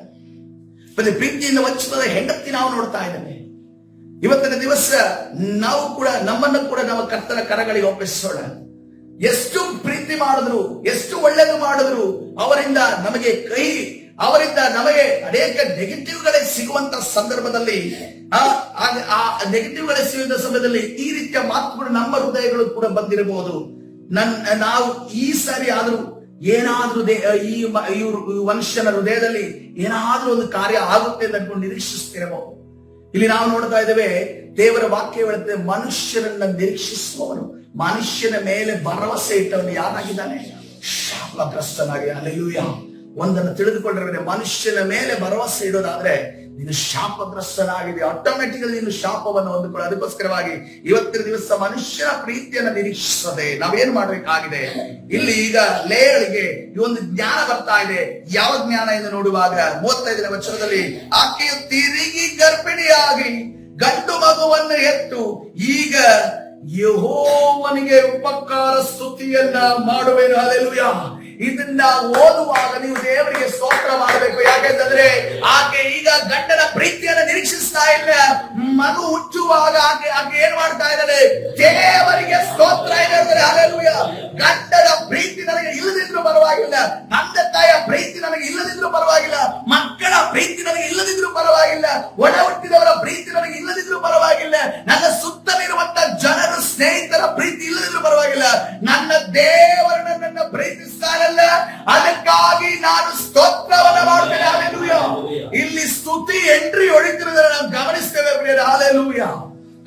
ಮತ್ತೆ ಪ್ರೀತಿಯಿಂದ ವಂಚಿತದ ಹೆಂಡತಿ ನಾವು ನೋಡ್ತಾ ಇದ್ದೇವೆ. ಇವತ್ತಿನ ದಿವಸ ನಾವು ಕೂಡ ನಮ್ಮನ್ನು ಕೂಡ ನಮ್ಮ ಕರ್ತನ ಕರಗಳಿಗೆ ಒಪ್ಪಿಸೋಣ. ಎಷ್ಟು ಪ್ರೀತಿ ಮಾಡಿದ್ರು, ಎಷ್ಟು ಒಳ್ಳೆಯದು ಮಾಡಿದ್ರು, ಅವರಿಂದ ನಮಗೆ ಅನೇಕ ನೆಗೆಟಿವ್ಗಳೇ ಸಿಗುವಂತ ಸಂದರ್ಭದಲ್ಲಿ ನೆಗೆಟಿವ್ಗಳೇ ಸಿಗುವಂತ ಸಮಯದಲ್ಲಿ ಈ ರೀತಿಯ ಮಾತುಗಳು ನಮ್ಮ ಹೃದಯಗಳು ಕೂಡ ಬಂದಿರಬಹುದು. ನಾವು ಈ ಸಾರಿ ಆದ್ರೂ ಏನಾದ್ರೂ ಈ ಮನುಷ್ಯನ ಹೃದಯದಲ್ಲಿ ಏನಾದ್ರೂ ಒಂದು ಕಾರ್ಯ ಆಗುತ್ತೆ ಅಂತ ಅನ್ಕೊಂಡು ನಿರೀಕ್ಷಿಸ್ತಿರಬಹುದು. ಇಲ್ಲಿ ನಾವು ನೋಡ್ತಾ ಇದ್ದೇವೆ, ದೇವರ ವಾಕ್ಯ ಹೇಳುತ್ತೆ, ಮನುಷ್ಯರನ್ನ ನಿರೀಕ್ಷಿಸುವವನು, ಮನುಷ್ಯನ ಮೇಲೆ ಭರವಸೆ ಇಟ್ಟವನು ಯಾರಾಗಿದ್ದಾನೆ? ಶಾಪಗ್ರಸ್ತನಾಗಿ. ಹಲ್ಲೆಲೂಯಾ. ಒಂದನ್ನು ತಿಳಿದುಕೊಂಡಿರಬೇಕು, ಮನುಷ್ಯನ ಮೇಲೆ ಭರವಸೆ ಇಡೋದಾದ್ರೆ ನೀನು ಶಾಪಗ್ರಸ್ತನಾಗಿದೆ. ಆಟೋಮೆಟಿಕಲಿ ನೀನು ಶಾಪವನ್ನು ಹೊಂದಿಕೊಳ್ಳ. ಅದಕ್ಕೋಸ್ಕರವಾಗಿ ಇವತ್ತಿನ ದಿವಸ ಮನುಷ್ಯನ ಪ್ರೀತಿಯನ್ನು ನಿರೀಕ್ಷಿಸದೆ ನಾವೇನ್ ಮಾಡ್ಬೇಕಾಗಿದೆ? ಇಲ್ಲಿ ಈಗ ಲೇಳಿಗೆ ಈ ಒಂದು ಜ್ಞಾನ ಬರ್ತಾ ಇದೆ. ಯಾವ ಜ್ಞಾನ ಎಂದು ನೋಡುವಾಗ 35ನೇ ವಚನದಲ್ಲಿ, ಆಕೆಯು ತಿರುಗಿ ಗರ್ಭಿಣಿಯಾಗಿ ಗಂಡು ಮಗುವನ್ನು ಹೆತ್ತು, ಈಗ ಯೆಹೋವನಿಗೆ ಉಪಕಾರ ಸ್ತುತಿಯನ್ನ ಮಾಡುವೆನು. ಹಲ್ಲೆಲೂಯಾ. ಇದನ್ನ ಓದುವಾಗ ನೀವು ದೇವರಿಗೆ ಸ್ತೋತ್ರ ಮಾಡಬೇಕು. ಯಾಕೆಂತಂದ್ರೆ ಆಕೆ ಈಗ ಗಂಡನ ಪ್ರೀತಿಯನ್ನು ನಿರೀಕ್ಷಿಸ್ತಾ ಇಲ್ಲ. ಮಗು ಹುಟ್ಟುವಾಗ ಆಕೆ ಏನ್ ಮಾಡ್ತಾ ಇದ್ದಾರೆ? ದೇವರಿಗೆ ಸ್ತೋತ್ರ ಹೇಳ್ತಾರೆ. ಹಲ್ಲೆಲೂಯಾ. ಗಂಡನ ಪ್ರೀತಿ ನನಗೆ ಇಲ್ಲದಿದ್ರು ಪರವಾಗಿಲ್ಲ, ತಂದೆ ತಾಯಿಯ ಪ್ರೀತಿ ನನಗೆ ಇಲ್ಲದಿದ್ರು ಪರವಾಗಿಲ್ಲ, ಮಕ್ಕಳ ಪ್ರೀತಿ ನನಗೆ ಇಲ್ಲದಿದ್ರು ಪರವಾಗಿಲ್ಲ, ಒಡ ಹುಟ್ಟಿದವರ ಪ್ರೀತಿ ನನಗೆ ಇಲ್ಲದಿದ್ರು ಪರವಾಗಿಲ್ಲ, ನನ್ನ ಸುತ್ತಲಿರುವಂತ ಜನರು ಸ್ನೇಹಿತರ ಪ್ರೀತಿ ಇಲ್ಲದಿದ್ರು ಪರವಾಗಿಲ್ಲ, ನನ್ನ ದೇವರು ನನ್ನನ್ನು ಪ್ರೀತಿಸ್ತಾರಲ್ಲ, ಅದಕ್ಕಾಗಿ ನಾನು ಸ್ತೋತ್ರವನ್ನು ಮಾಡ್ತೇನೆ. ಹಲ್ಲೆಲೂಯಾ. ಇಲ್ಲಿ ಸ್ತುತಿ ಎಂಟ್ರಿ ಹೊಡಿತಿರೋದನ್ನ ನಾವು ಗಮನಿಸ್ತೇವೆ ಪ್ರಿಯರೇ. ಹಲ್ಲೆಲೂಯಾ.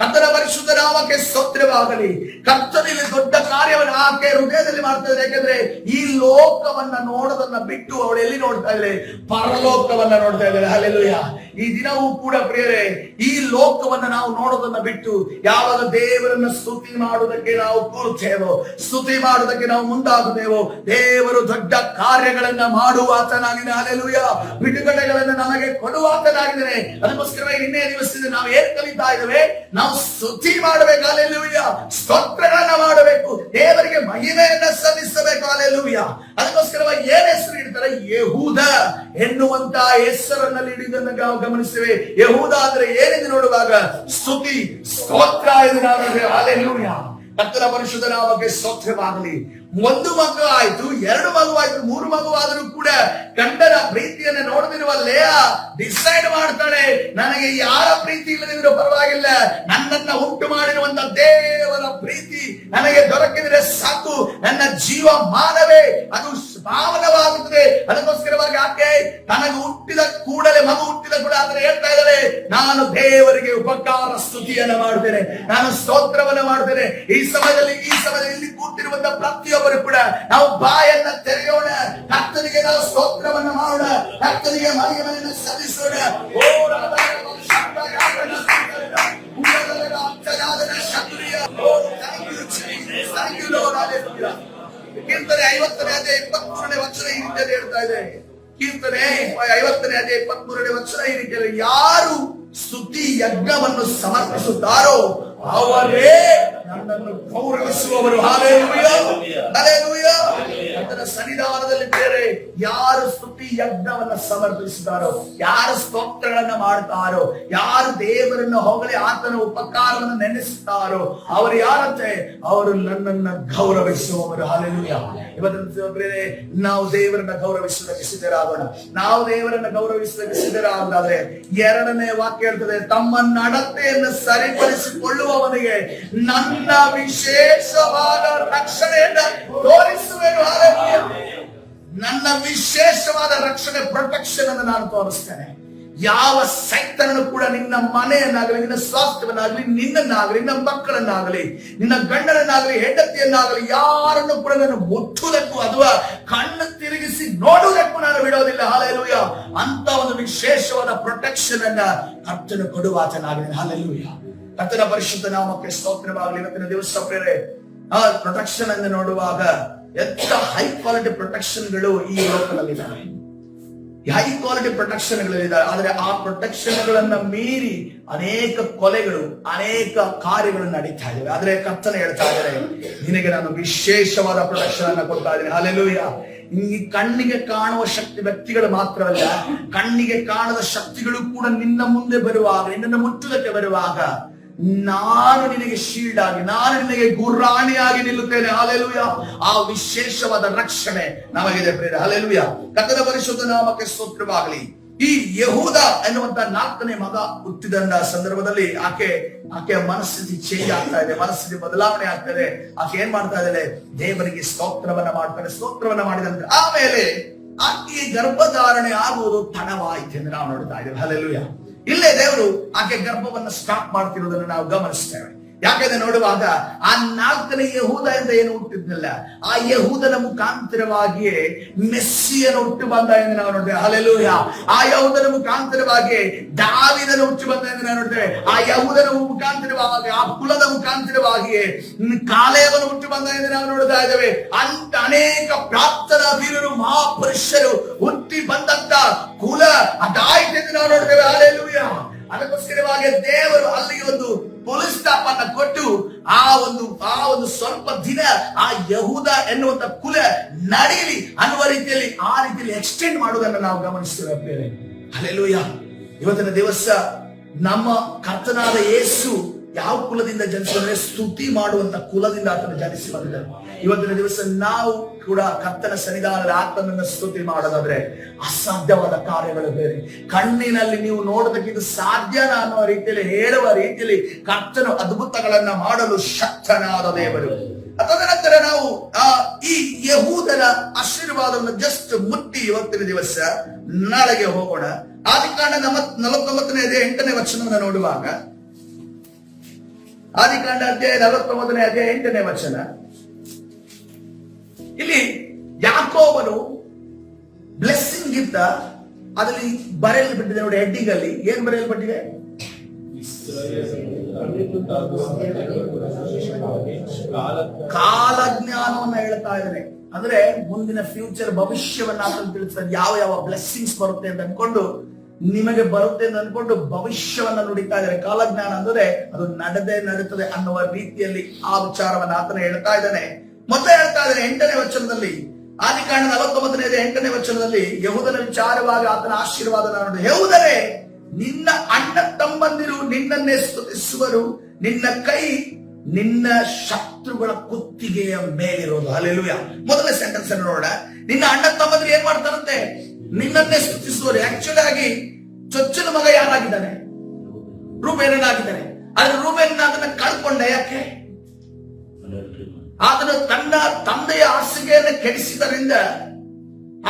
ಕರ್ತನ ಪರಿಶುದ್ಧ ನಾಮಕ್ಕೆ ಸ್ತೋತ್ರವಾಗಲಿ. ಕರ್ತನಲ್ಲಿ ದೊಡ್ಡ ಕಾರ್ಯವನ್ನು ಆಕೆ ಹೃದಯದಲ್ಲಿ ಮಾಡ್ತಾ ಇದ್ದಾರೆ. ಯಾಕಂದ್ರೆ ಈ ಲೋಕವನ್ನ ನೋಡೋದನ್ನ ಬಿಟ್ಟು ಅವಳು ಎಲ್ಲಿ ನೋಡ್ತಾ ಇದ್ದಾರೆ? ಪರಲೋಕವನ್ನ ನೋಡ್ತಾ ಇದ್ದಾರೆ. ಹಲ್ಲೆಲೂಯಾ. ಈ ದಿನವೂ ಕೂಡ ಪ್ರಿಯರೇ, ಈ ಲೋಕವನ್ನ ನಾವು ನೋಡೋದನ್ನ ಬಿಟ್ಟು ಯಾವಾಗ ದೇವರನ್ನ ಸ್ತುತಿ ಮಾಡುವುದಕ್ಕೆ ನಾವು ಕೂರುತ್ತೇವೋ, ಸ್ತುತಿ ಮಾಡುವುದಕ್ಕೆ ನಾವು ಮುಂದಾಗುತ್ತೇವೋ, ದೇವರು ದೊಡ್ಡ ಕಾರ್ಯಗಳನ್ನ ಮಾಡುವಾತನಾಗಿದ್ದಾನೆ. ಹಲ್ಲೆಲೂಯಾ. ಬಿಡುಗಡೆಗಳನ್ನ ನಮಗೆ ಕೊಡುವಾತನಾಗಿದ್ದಾನೆ. ಅದಕ್ಕೋಸ್ಕರ ಇನ್ನೇ ದಿವಸದಿಂದ ನಾವು ಏನ್ ಕಲಿತಾ ಇದ್ದೇವೆ? ನಾವು ಸ್ತುತಿ ಮಾಡಬೇಕು. ಹಲ್ಲೆಲೂಯಾ. ಸ್ತೋತ್ರಗಳನ್ನ ಮಾಡಬೇಕು, ದೇವರಿಗೆ ಮಹಿಮೆಯನ್ನ ಸಲ್ಲಿಸಬೇಕು. ಹಲ್ಲೆಲೂಯಾ. ಅದಕ್ಕೋಸ್ಕರವಾಗಿ ಏನ್ ಹೆಸರು ಇಡ್ತಾರೆ? ಯೆಹೂದ ಎನ್ನುವಂತ ಹೆಸರನ್ನಲ್ಲಿ ಹಿಡಿದನ್ನು ನಾವು ಗಮನಿಸ್ತೇವೆ. ಯೆಹೂದ ಅಂದ್ರೆ ಏನೆಂದು ನೋಡುವಾಗ ಸ್ತುತಿ, ಸ್ತೋತ್ರ ಎಂದು ನಾವು. ಹಲ್ಲೆಲೂಯಾ. ಕರ್ತನ ಪರಿಶುದ್ಧ ನಾಮಕ್ಕೆ ಸ್ತೋತ್ರವಾಗಲಿ. ಒಂದು ಮಗು ಆಯ್ತು, 2 ಮಗು ಆಯ್ತು, 3 ಮಗು ಆದರೂ ಕೂಡ ಗಂಡನ ಪ್ರೀತಿಯನ್ನು ನೋಡದಿರುವ ಲೇಯಾ ಡಿಸೈಡ್ ಮಾಡ್ತಾಳೆ, ನನಗೆ ಯಾರ ಪ್ರೀತಿ ಇಲ್ಲದಿದ್ರೂ ಪರವಾಗಿಲ್ಲ, ನನ್ನನ್ನ ಉಂಟು ಮಾಡಿರುವಂತ ದೇವರ ಪ್ರೀತಿ ನನಗೆ ದೊರಕಿದರೆ ಸಾಕು, ನನ್ನ ಜೀವ ಮಾನವೇ ಅದು ಪಾವನವಾಗುತ್ತದೆ. ಅದಕ್ಕೋಸ್ಕರವಾಗಿ ಆಕೆ ತನಗೆ ಹುಟ್ಟಿದ ಕೂಡಲೇ, ಮಗು ಹುಟ್ಟಿದ ಕೂಡ ಆದ್ರೆ ಹೇಳ್ತಾ ಇದ್ದಾಳೆ, ನಾನು ದೇವರಿಗೆ ಉಪಕಾರ ಸ್ತುತಿಯನ್ನು ಮಾಡುತ್ತೇನೆ, ನಾನು ಸ್ತೋತ್ರವನ್ನು ಮಾಡುತ್ತೇನೆ. ಈ ಸಮಯದಲ್ಲಿ ಇಲ್ಲಿ ಕೂತಿರುವಂತ ಪ್ರತಿಯೊಬ್ಬರು ಕೂಡ ನಾವು ಬಾಯನ್ನ ತೆರೆಯೋಣ, ಕರ್ತನಿಗೆ ನಾವು ಸ್ತೋತ್ರವನ್ನು ಮಾಡೋಣ, ಕರ್ತನಿಗೆ ಮಹಿಮೆಯನ್ನು ಸಲ್ಲಿಸೋಣ. ಕೀರ್ತನೆ 50ನೇ ಅಧ್ಯಾಯ 23ನೇ ವಚನ ಈ ರೀತಿಯಲ್ಲಿ ಹೇಳ್ತಾ ಇದೆ. ಕೀರ್ತನೆ 50ನೇ ಅಧ್ಯಾಯ 23ನೇ ವಚನ ಈ ರೀತಿಯಲ್ಲಿ, ಯಾರು ಸ್ತುತಿ ಯಜ್ಞವನ್ನು ಸಮರ್ಪಿಸುತ್ತಾರೋ ಅವರೇ ನನ್ನನ್ನು ಗೌರವಿಸುವವರು. Hallelujah, hallelujah. ಆತನ ಸನ್ನಿಧಾನದಲ್ಲಿ ಬೇರೆ ಯಾರು ಸ್ತುತಿ ಯಜ್ಞವನ್ನ ಸಮರ್ಪಿಸುತ್ತಾರೋ, ಯಾರು ಸ್ತೋತ್ರಗಳನ್ನ ಮಾಡ್ತಾರೋ, ಯಾರು ದೇವರನ್ನು ಹೊಗಳಿ ಆತನ ಉಪಕಾರವನ್ನು ನೆನೆಸುತ್ತಾರೋ ಅವರು ಯಾರಂತೆ, ಅವರು ನನ್ನನ್ನ ಗೌರವಿಸುವವರು. ಹಲ್ಲೆಲೂಯಾ. ಇವತ್ತಿನ ಬೇರೆ ನಾವು ದೇವರನ್ನ ಗೌರವಿಸುವುದಕ್ಕೆ ಸಿದ್ಧರಾಗೋಣ. ನಾವು ದೇವರನ್ನ ಗೌರವಿಸುವುದಕ್ಕೆ ಸಿದ್ಧರಾಗೋದಾದ್ರೆ 2ನೇ ವಾಕ್ಯ ಹೇಳ್ತದೆ, ತಮ್ಮ ನಡತೆಯನ್ನು ಸರಿಪಡಿಸಿಕೊಳ್ಳುವವನಿಗೆ ನನ್ನ ವಿಶೇಷವಾದ ರಕ್ಷಣೆಯನ್ನು ತೋರಿಸುವೆನು. ಹಲ್ಲೆಲೂಯಾ. ನನ್ನ ವಿಶೇಷವಾದ ರಕ್ಷಣೆ, ಪ್ರೊಟೆಕ್ಷನ್ ಅನ್ನು ನಾನು ತೋರಿಸ್ತೇನೆ. ಯಾವ ಸೈತನನ್ನು ಕೂಡ ನಿನ್ನ ಮನೆಯನ್ನಾಗಲಿ, ನಿನ್ನ ಸ್ವಾಸ್ಥ್ಯವನ್ನಾಗಲಿ, ನಿನ್ನನ್ನಾಗಲಿ, ನಿನ್ನ ಮಕ್ಕಳನ್ನಾಗಲಿ, ನಿನ್ನ ಗಂಡನನ್ನಾಗಲಿ, ಹೆಂಡತಿಯನ್ನಾಗಲಿ, ಯಾರನ್ನು ಕೂಡ ನಾನು ಮುಟ್ಟುವುದಕ್ಕೂ ಅಥವಾ ಕಣ್ಣು ತಿರುಗಿಸಿ ನೋಡುವುದಕ್ಕೂ ನಾನು ಬಿಡೋದಿಲ್ಲ. ಹಲ್ಲೆಲೂಯಾ. ಅಂತ ಒಂದು ವಿಶೇಷವಾದ ಪ್ರೊಟೆಕ್ಷನ್ ಅನ್ನ ಕರ್ತನು ಕೊಡುವಾತನಾಗಿದೆ. ಹಲ್ಲೆಲೂಯಾ. ಕರ್ತನ ಪರಿಶುದ್ಧ ನಾಮಕ್ಕೆ ಸ್ತೋತ್ರವಾಗಲಿ. ಇವತ್ತಿನ ದಿವಸ ಪ್ರೇರೆ ಆ ಪ್ರೊಟೆಕ್ಷನ್ ಅನ್ನು ನೋಡುವಾಗ ಎಂತ ಹೈ ಕ್ವಾಲಿಟಿ ಪ್ರೊಟೆಕ್ಷನ್ಗಳು ಈ ಲೋಕದಲ್ಲಿದ್ದಾವೆ, ಹೈ ಕ್ವಾಲಿಟಿ ಪ್ರೊಟೆಕ್ಷನ್ ಗಳಿದ್ದಾವೆ. ಆದ್ರೆ ಆ ಪ್ರೊಟೆಕ್ಷನ್ ಗಳನ್ನ ಮೀರಿ ಅನೇಕ ಕೊಲೆಗಳು, ಅನೇಕ ಕಾರ್ಯಗಳು ನಡೀತಾ ಇದ್ದಾವೆ. ಆದ್ರೆ ಕರ್ತನ ಹೇಳ್ತಾ ಇದ್ದಾರೆ, ನಿನಗೆ ನಾನು ವಿಶೇಷವಾದ ಪ್ರೊಟೆಕ್ಷನ್ ಅನ್ನ ಕೊಡ್ತಾ ಇದ್ದೀನಿ. ಹಲ್ಲೆಲೂಯಾ. ಈ ಕಣ್ಣಿಗೆ ಕಾಣುವ ಶಕ್ತಿ ವ್ಯಕ್ತಿಗಳು ಮಾತ್ರವಲ್ಲ, ಕಣ್ಣಿಗೆ ಕಾಣದ ಶಕ್ತಿಗಳು ಕೂಡ ನಿನ್ನ ಮುಂದೆ ಬರುವಾಗ, ನಿನ್ನನ್ನು ಮುಟ್ಟುವುದಕ್ಕೆ ಬರುವಾಗ ನಾನು ನಿನಗೆ ಶೀಲ್ಡ್ ಆಗಿ, ನಾನು ನಿನಗೆ ಗುರಾಣಿಯಾಗಿ ನಿಲ್ಲುತ್ತೇನೆ. ಹಲ್ಲೆಲೂಯಾ. ಆ ವಿಶೇಷವಾದ ರಕ್ಷಣೆ ನಮಗಿದೆ ಪ್ರೇರ. ಹಲ್ಲೆಲೂಯಾ. ಕರ್ತನ ಪರಿಶುದ್ಧ ನಾಮಕ್ಕೆ ಸ್ತೋತ್ರವಾಗಲಿ. ಈ ಯೆಹೂದ ಎನ್ನುವಂತ 4ನೇ ಮಗ ಹುಟ್ಟಿದಂತ ಸಂದರ್ಭದಲ್ಲಿ ಆಕೆಯ ಮನಸ್ಥಿತಿ ಚೇಂಜ್ ಆಗ್ತಾ ಇದೆ, ಮನಸ್ಥಿತಿ ಬದಲಾವಣೆ ಆಗ್ತದೆ. ಆಕೆ ಏನ್ ಮಾಡ್ತಾ ಇದ್ದಾಳೆ, ದೇವರಿಗೆ ಸ್ತೋತ್ರವನ್ನ ಮಾಡ್ತಾಳೆ. ಸ್ತೋತ್ರವನ್ನ ಮಾಡಿದಂತೆ ಆಮೇಲೆ ಆಕೆಗೆ ಗರ್ಭಧಾರಣೆ ಆಗುವುದು ತಡವಾಯಿತು ಎಂದು ನಾವು ನೋಡ್ತಾ ಇದ್ದೇವೆ. ಹಲ್ಲೆಲೂಯಾ. ಇಲ್ಲೇ ದೇವರು ಆಕೆ ಗರ್ಭವನ್ನು ಸ್ಟಾಪ್ ಮಾಡ್ತಿರೋದನ್ನು ನಾವು ಗಮನಿಸ್ತೇವೆ. ಯಾಕಂದ್ರೆ ನೋಡುವಾಗ ಆ 4ನೇ ಯೆಹೂದ ಅಂತ ಏನು ಹುಟ್ಟಿದ್ನಲ್ಲ, ಆ ಯೆಹೂದನ ಮುಖಾಂತರವಾಗಿಯೇ ಮೆಸ್ಸಿಯನ್ನು ಹುಟ್ಟು ಬಂದ ಎಂದು ನಾವು ನೋಡ್ತೇವೆ. ಹಲ್ಲೆಲೂಯಾ. ಆ ಯೆಹೂದನ ಮುಖಾಂತರವಾಗಿ ದಾವೀದನ ಹುಟ್ಟು ಬಂದ ಎಂದು ನಾವು ನೋಡ್ತೇವೆ. ಆ ಯೆಹೂದನ ಮುಖಾಂತರವಾಗಿ, ಆ ಕುಲದ ಮುಖಾಂತರವಾಗಿಯೇ ಕಾಲೇಬನ ಹುಟ್ಟು ಬಂದ ಎಂದು ನಾವು ನೋಡ್ತಾ ಇದ್ದೇವೆ. ಅಂತ ಅನೇಕ ಪ್ರಾರ್ಥನಾ ವೀರರು, ಮಹಾಪುರುಷರು ಹುಟ್ಟಿ ಬಂದಂತ ಕುಲ ಅದಾಯ್ತು ಎಂದು ನಾವು ನೋಡ್ತೇವೆ. ಹಲ್ಲೆಲೂಯಾ. ಅದಕ್ಕೋಸ್ಕರವಾಗಿ ದೇವರು ಅಲ್ಲಿ ಒಂದು ಪೊಲೀಸ್ ಸ್ಟಾಪ್ ಅನ್ನ ಕೊಟ್ಟು ಆ ಒಂದು ಸ್ವಲ್ಪ ದಿನ ಆ ಯೆಹೂದ ಎನ್ನುವಂತ ಕುಲ ನಡೀಲಿ ಅನ್ನುವ ರೀತಿಯಲ್ಲಿ ಆ ರೀತಿಯಲ್ಲಿ ಎಕ್ಸ್ಟೆಂಡ್ ಮಾಡುವುದನ್ನು ನಾವು ಗಮನಿಸ್ತೇವೆ. ಹಲ್ಲೆಲೂಯಾ. ಇವತ್ತಿನ ದಿವಸ ನಮ್ಮ ಕರ್ತನಾದ ಯೇಸು ಯಾವ ಕುಲದಿಂದ ಜನಿಸಿದ್ರೆ, ಸ್ತುತಿ ಮಾಡುವಂತ ಕುಲದಿಂದ ಆತನ ಜನಿಸಿ ಬಂದಿದ್ದಾರೆ. ಇವತ್ತಿನ ದಿವಸ ನಾವು ಕೂಡ ಕರ್ತನ ಸನ್ನಿಧಾನದ ಆತನನ್ನ ಸ್ತುತಿ ಮಾಡೋದಾದ್ರೆ ಅಸಾಧ್ಯವಾದ ಕಾರ್ಯಗಳು ಬೇರೆ. ಕಣ್ಣಿನಲ್ಲಿ ನೀವು ನೋಡೋದಕ್ಕಿಂತ ಸಾಧ್ಯನ ಅನ್ನುವ ರೀತಿಯಲ್ಲಿ ಹೇಳುವ ರೀತಿಯಲ್ಲಿ ಕರ್ತನ ಅದ್ಭುತಗಳನ್ನ ಮಾಡಲು ಶಕ್ತನಾದ ದೇವರು. ತದನಂತರ ನಾವು ಈ ಯೆಹೂದನ ಆಶೀರ್ವಾದವನ್ನು ಜಸ್ಟ್ ಮುಟ್ಟಿ ಇವತ್ತಿನ ದಿವಸ ನಾಳೆಗೆ ಹೋಗೋಣ. ಆದಿಕಾಂಡ 49ನೇ ಅಧ್ಯಾಯ 8ನೇ ವಚನವನ್ನು ನೋಡುವಾಗ, ಆದಿಕಾಂಡ ಅಧ್ಯಾಯ 49ನೇ ಅಧ್ಯಾಯ 8ನೇ ವಚನ, ಇಲ್ಲಿ ಯಾಕೋಬನು ಬ್ಲೆಸ್ಸಿಂಗ್ ಗಿಂತ ಅದರಲ್ಲಿ ಬರೆಯಲ್ಪಟ್ಟಿದೆ ನೋಡಿ, ಹೆಡ್ಡಿಂಗ್ ಅಲ್ಲಿ ಏನ್ ಬರೆಯಲ್ಪಟ್ಟಿದೆ? ಕಾಲಜ್ಞಾನವನ್ನ ಹೇಳ್ತಾ ಇದ್ದಾನೆ. ಅಂದ್ರೆ ಮುಂದಿನ ಫ್ಯೂಚರ್, ಭವಿಷ್ಯವನ್ನ ಆತನು ತಿಳಿಸ್ತಾರೆ. ಯಾವ ಯಾವ ಬ್ಲೆಸ್ಸಿಂಗ್ಸ್ ಬರುತ್ತೆ ಅಂತ ಅನ್ಕೊಂಡು, ನಿಮಗೆ ಬರುತ್ತೆ ಅಂತ ಅನ್ಕೊಂಡು ಭವಿಷ್ಯವನ್ನ ನುಡಿತಾ ಇದ್ದಾರೆ. ಕಾಲಜ್ಞಾನ ಅಂದ್ರೆ ಅದು ನಡುತ್ತದೆ ಅನ್ನುವ ರೀತಿಯಲ್ಲಿ ಆ ವಿಚಾರವನ್ನ ಆತನ ಹೇಳ್ತಾ ಇದ್ದಾನೆ. ಮೊದಲೇ ಹೇಳ್ತಾ ಇದ್ದಾನೆ 8ನೇ ವಚನದಲ್ಲಿ, ಆದಿಕಾಂಡ 49ನೇ 8ನೇ ವಚನದಲ್ಲಿ ಯೆಹೂದನ ವಿಚಾರವಾಗಿ ಆತನ ಆಶೀರ್ವಾದ ನೋಡಿ. ಯೆಹೂದನೇ, ನಿನ್ನ ಅಣ್ಣ ತಮ್ಮಂದಿರು ನಿನ್ನನ್ನೇ ಸ್ತುತಿಸುವರು, ನಿನ್ನ ಕೈ ನಿನ್ನ ಶತ್ರುಗಳ ಕುತ್ತಿಗೆಯ ಮೇಲಿರೋದು. ಹಲ್ಲೆಲೂಯಾ. ಮೊದಲ ಸೆಂಟೆನ್ಸ್ ಅನ್ನು ನೋಡೋಣ. ನಿನ್ನ ಅಣ್ಣ ತಮ್ಮಂದ್ರು ಏನ್ ಮಾಡ್ತಾರಂತೆ? ನಿನ್ನನ್ನೇ ಸ್ತುತಿಸುವರು. ಆಕ್ಚುಲಿ ಆಗಿ ಚೊಚ್ಚಲ ಮಗ ಯಾರಾಗಿದ್ದಾನೆ? ರೂಬೇನನಾಗಿದ್ದಾನೆ. ಆದ್ರೆ ರೂಬೇನ ಅದನ್ನ ಕಳ್ಕೊಂಡ. ಯಾಕೆ? ಆತನು ತನ್ನ ತಂದೆಯ ಹಾಸಿಗೆಯನ್ನು ಕೆಡಿಸಿದರಿಂದ,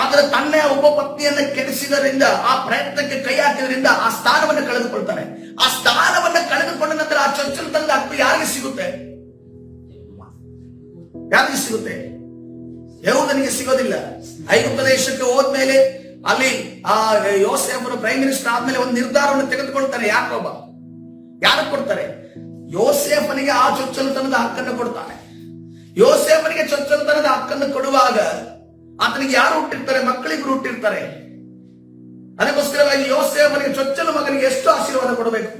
ಆದ್ರೆ ತನ್ನ ಒಬ್ಬ ಪತ್ನಿಯನ್ನು ಕೆಡಿಸಿದರಿಂದ, ಆ ಪ್ರಯತ್ನಕ್ಕೆ ಕೈ ಹಾಕಿದ್ರಿಂದ ಆ ಸ್ಥಾನವನ್ನು ಕಳೆದುಕೊಳ್ತಾನೆ. ಆ ಸ್ಥಾನವನ್ನು ಕಳೆದುಕೊಂಡ ನಂತರ ಆ ಚೊಚ್ಚಲತನದ ಹಕ್ಕು ಯಾರಿಗೆ ಸಿಗುತ್ತೆ? ಯಾರಿಗೆ ಸಿಗುತ್ತೆ? ಯೆಹೂದನಿಗೆ ಸಿಗೋದಿಲ್ಲ. ಐಗುಪ್ತ ದೇಶಕ್ಕೆ ಹೋದ್ಮೇಲೆ ಅಲ್ಲಿ ಆ ಯೋಸೇಫನು ಪ್ರೈಮ್ ಮಿನಿಸ್ಟರ್ ಆದ್ಮೇಲೆ ಒಂದು ನಿರ್ಧಾರವನ್ನು ತೆಗೆದುಕೊಳ್ತಾನೆ. ಯಾಕೋಬ ಯಾರಿಗೆ ಕೊಡ್ತಾರೆ? ಯೋಸೇಫನಿಗೆ ಆ ಚೊಚ್ಚಲತನದ ಹಕ್ಕನ್ನು ಕೊಡ್ತಾನೆ. ಯೋಸೇಫನಿಗೆ ಚೊಚ್ಚಲತನದ ಹಕ್ಕನ್ನು ಕೊಡುವಾಗ ಆತನಿಗೆ ಯಾರು ಹುಟ್ಟಿರ್ತಾರೆ? ಮಕ್ಕಳಿಗೂ ಹುಟ್ಟಿರ್ತಾರೆ. ಅದಕ್ಕೋಸ್ಕರವಾಗಿ ಯೋಸೇಫನಿಗೆ ಚೊಚ್ಚಲ ಮಗನಿಗೆ ಎಷ್ಟು ಆಶೀರ್ವಾದ ಕೊಡಬೇಕು?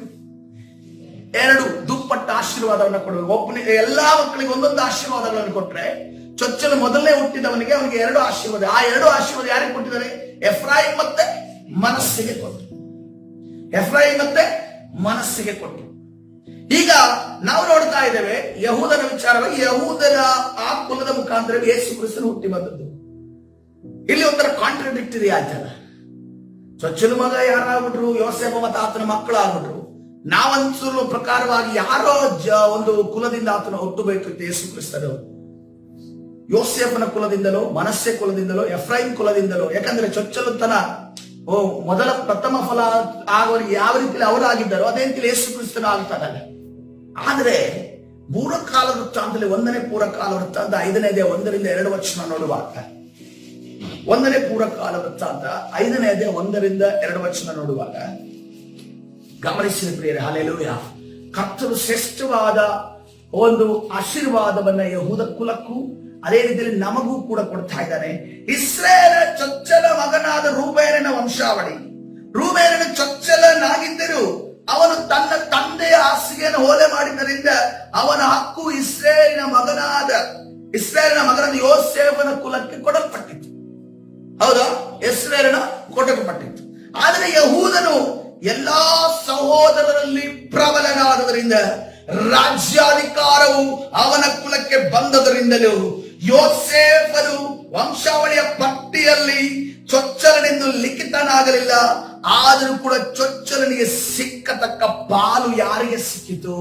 2 ದುಪ್ಪಟ್ಟ ಆಶೀರ್ವಾದವನ್ನು ಕೊಡಬೇಕು. ಒಬ್ಬನಿಗೆ ಎಲ್ಲಾ ಮಕ್ಕಳಿಗೆ ಒಂದೊಂದು ಆಶೀರ್ವಾದಗಳನ್ನು ಕೊಟ್ರೆ, ಚೊಚ್ಚಲು ಮೊದಲನೇ ಹುಟ್ಟಿದವನಿಗೆ ಅವನಿಗೆ 2 ಆಶೀರ್ವಾದ. ಆ 2 ಆಶೀರ್ವಾದ ಯಾರಿಗೆ ಕೊಟ್ಟಿದ್ದಾರೆ? ಎಫ್ರಾಯಿಮ್ ಮತ್ತೆ ಮನಸ್ಸಿಗೆ ಕೊಟ್ಟು. ಎಫ್ರಾಯಿಮ್ ಮತ್ತೆ ಮನಸ್ಸಿಗೆ ಕೊಟ್ಟು. ಈಗ ನಾವು ನೋಡ್ತಾ ಇದ್ದೇವೆ ಯಹೂದನ ವಿಚಾರವಾಗಿ, ಯಹೂದನ ಆ ಕುಲದ ಮುಖಾಂತರ ಯೇಸು ಕ್ರಿಸ್ತನು ಹುಟ್ಟಿ ಬಂದದ್ದು. ಇಲ್ಲಿ ಒಂಥರ ಕಾಂಟ್ರಡಿಕ್ಟರಿ ಆಯ್ತಲ್ಲ. ಚೊಚ್ಚಲು ಮಗ ಯಾರಾಗ್ಬಿಟ್ರು? ಯೋಸೇಫ ಮತ್ತು ಆತನ ಮಕ್ಕಳು ಆಗ್ಬಿಟ್ರು. ನಾವನ್ಸುವ ಪ್ರಕಾರವಾಗಿ ಯಾರೋ ಒಂದು ಕುಲದಿಂದ ಆತನ ಹುಟ್ಟಬೇಕಿತ್ತು ಯೇಸು ಕ್ರಿಸ್ತನು. ಯೋಸೇಫನ ಕುಲದಿಂದಲೋ, ಮನಸ್ಸೆ ಕುಲದಿಂದಲೋ, ಎಫ್ರೈಮ್ ಕುಲದಿಂದಲೋ. ಯಾಕಂದ್ರೆ ಚೊಚ್ಚಲುತನ ಮೊದಲ ಪ್ರಥಮ ಫಲ ಆಗೋರಿಗೆ ಯಾವ ರೀತಿಯಲ್ಲಿ ಅವರಾಗಿದ್ದಾರೋ ಅದೇ ರೀತಿಯಲ್ಲಿ ಯೇಸು ಕ್ರಿಸ್ತನು ಆಗ್ತಾನಲ್ಲ. ಆದ್ರೆ ಪೂರ್ವಕಾಲ ವೃತ್ತಾಂತದಲ್ಲಿ 1ನೇ ಪೂರ್ವಕಾಲ ವೃತ್ತಾಂತ 5ನೇ ಅಧ್ಯಾಯ 1-2 ವಚನ ನೋಡುವಾಗ, 1ನೇ ಪೂರ್ವಕಾಲ ವೃತ್ತಾಂತ 5ನೇ ಅಧ್ಯಾಯ 1-2 ವಚನ ನೋಡುವಾಗ ಗಮನಿಸಿದ ಪ್ರಿಯರೇ, ಹಲ್ಲೆಲೂಯಾ, ಕರ್ತನು ಶ್ರೇಷ್ಠವಾದ ಒಂದು ಆಶೀರ್ವಾದವನ್ನ ಯಹೂದ ಕುಲಕ್ಕೂ ಅದೇ ರೀತಿಯಲ್ಲಿ ನಮಗೂ ಕೂಡ ಕೊಡ್ತಾ ಇದ್ದಾನೆ. ಇಸ್ರಾಯೇಲ ಚೊಚ್ಚಲ ಮಗನಾದ ರೂಬೇನನ ವಂಶಾವಳಿ. ರೂಬೇನನ ಚೊಚ್ಚಲನಾಗಿದ್ದರೂ ಅವನು ತನ್ನ ತಂದೆಯ ಹಾಸಿಗೆಯನ್ನು ಓಲೆ ಮಾಡಿದ್ದರಿಂದ ಅವನ ಹಕ್ಕು ಇಸ್ರಾಯೇಲಿನ ಮಗನಾದ ಯೋಸೇಫನ ಕುಲಕ್ಕೆ ಕೊಡಲ್ಪಟ್ಟಿತ್ತು. ಹೌದಾ? ಇಸ್ರಾಯೇಲನ ಕೊಡಲ್ಪಟ್ಟಿತ್ತು. ಆದರೆ ಯಹೂದನು ಎಲ್ಲಾ ಸಹೋದರರಲ್ಲಿ ಪ್ರಬಲನಾದದರಿಂದ, ರಾಜ್ಯಾಧಿಕಾರವು ಅವನ ಕುಲಕ್ಕೆ ಬಂದದರಿಂದಲೂ ಯೋಸೇಫನು ವಂಶಾವಳಿಯ ಪಟ್ಟಿಯಲ್ಲಿ ಚೊಚ್ಚಲನೆಂದು ಲಿಖಿತನಾಗಲಿಲ್ಲ. ಆದರೂ ಕೂಡ ಚೊಚ್ಚಲನಿಗೆ ಸಿಕ್ಕತಕ್ಕ ಪಾಲು ಯಾರಿಗೆ ಸಿಕ್ಕಿತು?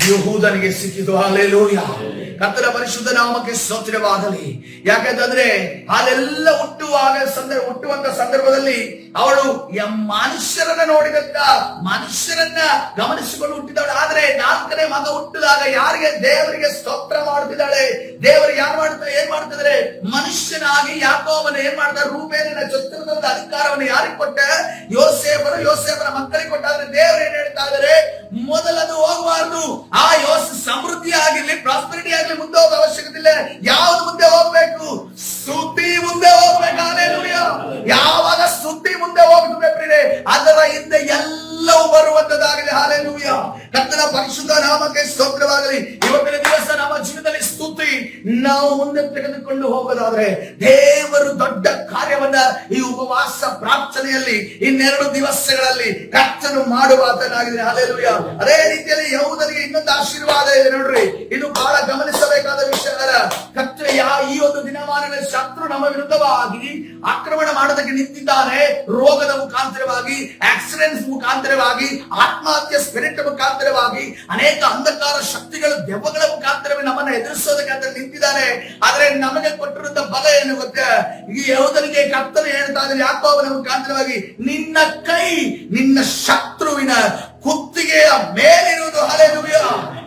ಯಹೂದನಿಗೆ ಸಿಕ್ಕಿತು. ಹಲ್ಲೆಲೂಯಾ. ಕರ್ತನ ಪರಿಶುದ್ಧ ನಾಮಕ್ಕೆ ಸ್ತೋತ್ರವಾಗಲಿ. ಯಾಕಂತಂದ್ರೆ ಅಲ್ಲೆಲ್ಲ ಹುಟ್ಟುವಂತ ಸಂದರ್ಭದಲ್ಲಿ ಅವಳು ಮನುಷ್ಯರನ್ನ ನೋಡಿದಂತ ಮನುಷ್ಯರನ್ನ ಗಮನಿಸಿಕೊಂಡು ಹುಟ್ಟಿದವಳು. ಆದ್ರೆ 4ನೇ ಮಗ ಹುಟ್ಟಿದಾಗ ಯಾರಿಗೆ? ದೇವರಿಗೆ ಸ್ತೋತ್ರ ಮಾಡುತ್ತಿದ್ದಾಳೆ. ದೇವರು ಏನ್ ಮಾಡ್ತಿದ್ದಾರೆ? ಮನುಷ್ಯನಾಗಿ ಯಾಕೋಬನ ಏನ್ ಮಾಡ್ತಾರೆ? ರೂಬೇನನ ಚೊಚ್ಚಲತನದ ಅಧಿಕಾರವನ್ನು ಯಾರಿಗೆ ಕೊಟ್ಟ? ಯೋಸೇಫನ ಮಕ್ಕಳಿಗೆ ಕೊಟ್ಟ. ಆದ್ರೆ ದೇವರು ಏನ್ ಹೇಳ್ತಾ ಇದ್ದಾರೆ? ಮೊದಲದು ಹೋಗಬಾರ್ದು. ಆ ಸಮೃದ್ಧಿ ಆಗಿರ್ಲಿ, ಪ್ರಾಸ್ಪರಿಟಿ ಆಗಲಿ ಮುಂದೆ ಹೋಗೋ ಅವಶ್ಯಕತೆ ಇಲ್ಲ. ಯಾವ್ದು ಮುಂದೆ ಹೋಗ್ಬೇಕು? ಸ್ತುತಿ ಮುಂದೆ ಹೋಗ್ಬೇಕು. ಹಲ್ಲೆಲೂಯಾ. ಯಾವಾಗ ಸ್ತುತಿ ಮುಂದೆ ಹೋಗ್ತದೆ ಅದರ ಹಿಂದೆ ಎಲ್ಲವೂ ಬರುವಂತದಾಗಿದೆ. ಹಲ್ಲೆಲೂಯಾ. ಕರ್ತನ ಪರಿಶುದ್ಧ ನಾಮಕ್ಕೆ ಸ್ತೋತ್ರವಾಗಲಿ. ಇವತ್ತಿನ ದಿವಸ ನಮ್ಮ ಜೀವನದಲ್ಲಿ ಸ್ತುತಿ ನಾವು ಮುಂದೆ ತೆಗೆದುಕೊಂಡು ಹೋಗೋದಾದ್ರೆ ದೇವರು ದೊಡ್ಡ ಕಾರ್ಯವನ್ನ ಈ ಉಪವಾಸ ಪ್ರಾರ್ಥನೆಯಲ್ಲಿ 2 ದಿವಸಗಳಲ್ಲಿ ಕರ್ತನು ಮಾಡುವಾತನಾಗಿದೆ. ಹಲ್ಲೆಲೂಯಾ. ಅದೇ ರೀತಿಯಲ್ಲಿ ಯಹೂದನಿಗೆ ಇನ್ನೊಂದು ಆಶೀರ್ವಾದ ಇದೆ ನೋಡ್ರಿ. ಇದು ಬಹಳ ಗಮನಿಸಬೇಕಾದ ವಿಷಯ. ಕರ್ತನ ಈ ಒಂದು ದಿನಮಾನದಲ್ಲಿ ಶತ್ರು ನಮ್ಮ ವಿರುದ್ಧವಾಗಿ ಆಕ್ರಮಣ ಮಾಡೋದಕ್ಕೆ ನಿಂತಿದ್ದಾನೆ. ರೋಗದ ಮುಖಾಂತರವಾಗಿ, ಆಕ್ಸಿಡೆಂಟ್ಸ್ ಮುಖಾಂತರವಾಗಿ, ಆತ್ಮಹತ್ಯೆ ಸ್ಪಿರಿಟ್ ಮುಖಾಂತರವಾಗಿ, ಅನೇಕ ಅಂಧಕಾರ ಶಕ್ತಿಗಳು, ದೆವ್ವಗಳ ಮುಖಾಂತರವೇ ನಮ್ಮನ್ನ ಎದುರಿಸೋದಕ್ಕೆ ಅಂತ ನಿಂತಿದ್ದಾನೆ. ಆದ್ರೆ ನಮಗೆ ಕೊಟ್ಟಿರುವಂತ ಬಲ ಏನು ಗೊತ್ತೇ? ಈ ಯಹೂದನಿಗೆ ಕರ್ತನು ಹೇಳ್ತಾ ಇದ್ದಾರೆ ಯಾಕೋಬನ ಮುಖಾಂತರವಾಗಿ, ನಿನ್ನ ಕೈ ನಿನ್ನ ಶತ್ರುವಿನ ಕುತ್ತಿಗೆಯ ಮೇಲಿರುವುದು. ಹಲ್ಲೆಲೂಯಾ.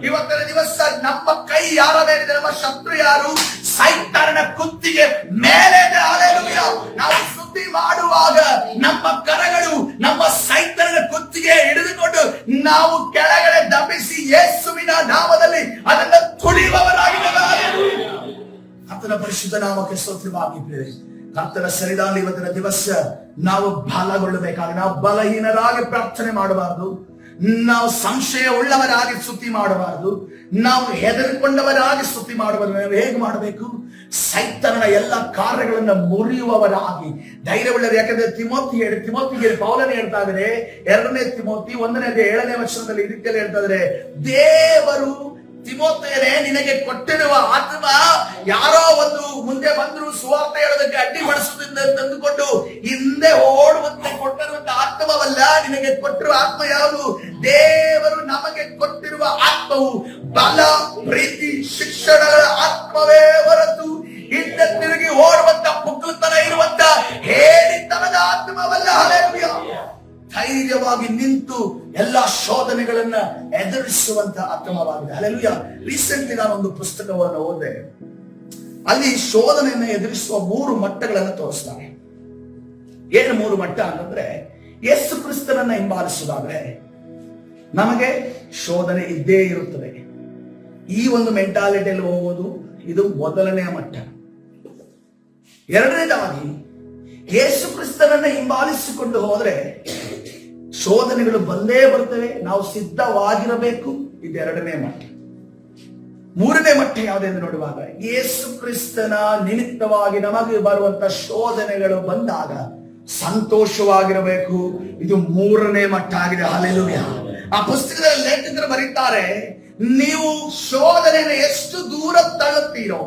ಇವತ್ತಿನ ದಿವಸ ನಮ್ಮ ಕೈ ಯಾರ ಮೇಲಿದೆ? ನಮ್ಮ ಶತ್ರು ಯಾರು? ಸೈತಾನನ ಕುತ್ತಿಗೆ ಮೇಲೆ. ಹಲ್ಲೆಲೂಯಾ. ನಾವು ಸ್ತುತಿ ಮಾಡುವಾಗ ನಮ್ಮ ಕರಗಳು ನಮ್ಮ ಸೈತಾನನ ಕುತ್ತಿಗೆ ಹಿಡಿದುಕೊಂಡು ನಾವು ಕೆಳಗಡೆ ದಬಿಸಿ ಯೇಸುವಿನ ನಾಮದಲ್ಲಿ ಅದನ್ನು ತುಳಿಯುವವರಾಗಿದ್ದೇವೆ. ಕರ್ತನ ಪರಿಶುದ್ಧ ನಾಮಕ್ಕೆ ಸ್ತೋತ್ರವಾಗಲಿ. ಕರ್ತನ ಸನ್ನಿಧಾನದಲ್ಲಿ ಇವತ್ತಿನ ದಿವಸ ನಾವು ಬಲಗೊಳ್ಳಬೇಕಾಗಿ, ನಾವು ಬಲಹೀನರಾಗಿ ಪ್ರಾರ್ಥನೆ ಮಾಡಬಾರದು. ನಾವು ಸಂಶಯ ಉಳ್ಳವರಾಗಿ ಸ್ತುತಿ ಮಾಡಬಾರದು. ನಾವು ಹೆದರಿಕೊಂಡವರಾಗಿ ಸ್ತುತಿ ಮಾಡಬಾರದು. ನಾವು ಹೇಗೆ ಮಾಡಬೇಕು? ಸೈತಾನನ ಎಲ್ಲ ಕಾರ್ಯಗಳನ್ನ ಮುರಿಯುವವರಾಗಿ ಧೈರ್ಯವುಳ್ಳವರು. ಯಾಕಂದ್ರೆ ತಿಮೋತಿಗೆ ಪೌಲನೇ ಹೇಳ್ತಾ ಇದ್ದಾರೆ, 2ನೇ ತಿಮೋತಿ 1ನೇ ಅಧ್ಯಾಯ 7ನೇ ವಚನದಲ್ಲಿ ಈ ರೀತಿಯಲ್ಲಿ ಹೇಳ್ತಾ ಇದ್ದಾರೆ, ದೇವರು ತಿಮೋಥೆಯನೇ, ನಿನಗೆ ಕೊಟ್ಟಿರುವ ಆತ್ಮ ಯಾರೋ ಒಂದು ಮುಂದೆ ಬಂದ್ರು ಸುವಾರ್ತೆ ಹೇಳೋದಕ್ಕೆ ಅಡ್ಡಿಪಡಿಸುವುದರಿಂದ ತಂದುಕೊಂಡು ಹಿಂದೆ ಓಡುವಂತೆ ಕೊಟ್ಟಿರುವಂತಹ ಆತ್ಮವಲ್ಲ. ನಿನಗೆ ಕೊಟ್ಟಿರುವ ಆತ್ಮ ಯಾವುದು? ದೇವರು ನಮಗೆ ಕೊಟ್ಟಿರುವ ಆತ್ಮವು ಬಲ, ಪ್ರೀತಿ, ಶಿಕ್ಷಣಗಳ ಆತ್ಮವೇ ಹೊರತು ಹಿಂದೆ ತಿರುಗಿ ಓಡುವಂತ ಪುಕ್ಕಲತನ ಇರುವಂತ ಹೇಳಿತನದ ಆತ್ಮವಲ್ಲ. ಹಲ್ಲೆಲೂಯಾ. ಧೈರ್ಯವಾಗಿ ನಿಂತು ಎಲ್ಲಾ ಶೋಧನೆಗಳನ್ನ ಎದುರಿಸುವಂತ ಆತ್ಮವಾಗಿದೆ. ಹಲ್ಲೆಲೂಯಾ. ರೀಸೆಂಟ್ಲಿ ನಾನು ಒಂದು ಪುಸ್ತಕವನ್ನು ಓದಿದೆ. ಅಲ್ಲಿ ಶೋಧನೆಯನ್ನು ಎದುರಿಸುವ 3 ಮಟ್ಟಗಳನ್ನು ತೋರಿಸ್ತಾರೆ. ಏನು 3 ಮಟ್ಟ ಅಂತಂದ್ರೆ, ಯೇಸು ಕ್ರಿಸ್ತನನ್ನ ಹಿಂಬಾಲಿಸುವುದಾದ್ರೆ ನಮಗೆ ಶೋಧನೆ ಇದ್ದೇ ಇರುತ್ತದೆ. ಈ ಒಂದು ಮೆಂಟಾಲಿಟಿಯಲ್ಲಿ ಹೋಗೋದು ಇದು ಮೊದಲನೆಯ ಮಟ್ಟ. ಎರಡನೇದಾಗಿ ಯೇಸು ಕ್ರಿಸ್ತನನ್ನ ಹಿಂಬಾಲಿಸಿಕೊಂಡು ಹೋದ್ರೆ ಶೋಧನೆಗಳು ಬಂದೇ ಬರ್ತವೆ, ನಾವು ಸಿದ್ಧವಾಗಿರಬೇಕು. ಇದು ಎರಡನೇ ಮಟ್ಟ. ಮೂರನೇ ಮಟ್ಟ ಯಾವುದೆಂದು ನೋಡುವಾಗ, ಯೇಸು ಕ್ರಿಸ್ತನ ನಿಮಿತ್ತವಾಗಿ ನಮಗೆ ಬರುವಂತ ಶೋಧನೆಗಳು ಬಂದಾಗ ಸಂತೋಷವಾಗಿರಬೇಕು. ಇದು ಮೂರನೇ ಮಟ್ಟ ಆಗಿದೆ. ಹಲ್ಲೆಲೂಯಾ. ಆ ಪುಸ್ತಕದಲ್ಲಿ ಲೇಖಕರು ಬರೀತಾರೆ, ನೀವು ಶೋಧನೆಯನ್ನು ಎಷ್ಟು ದೂರ ತಳ್ಳುತ್ತೀರೋ,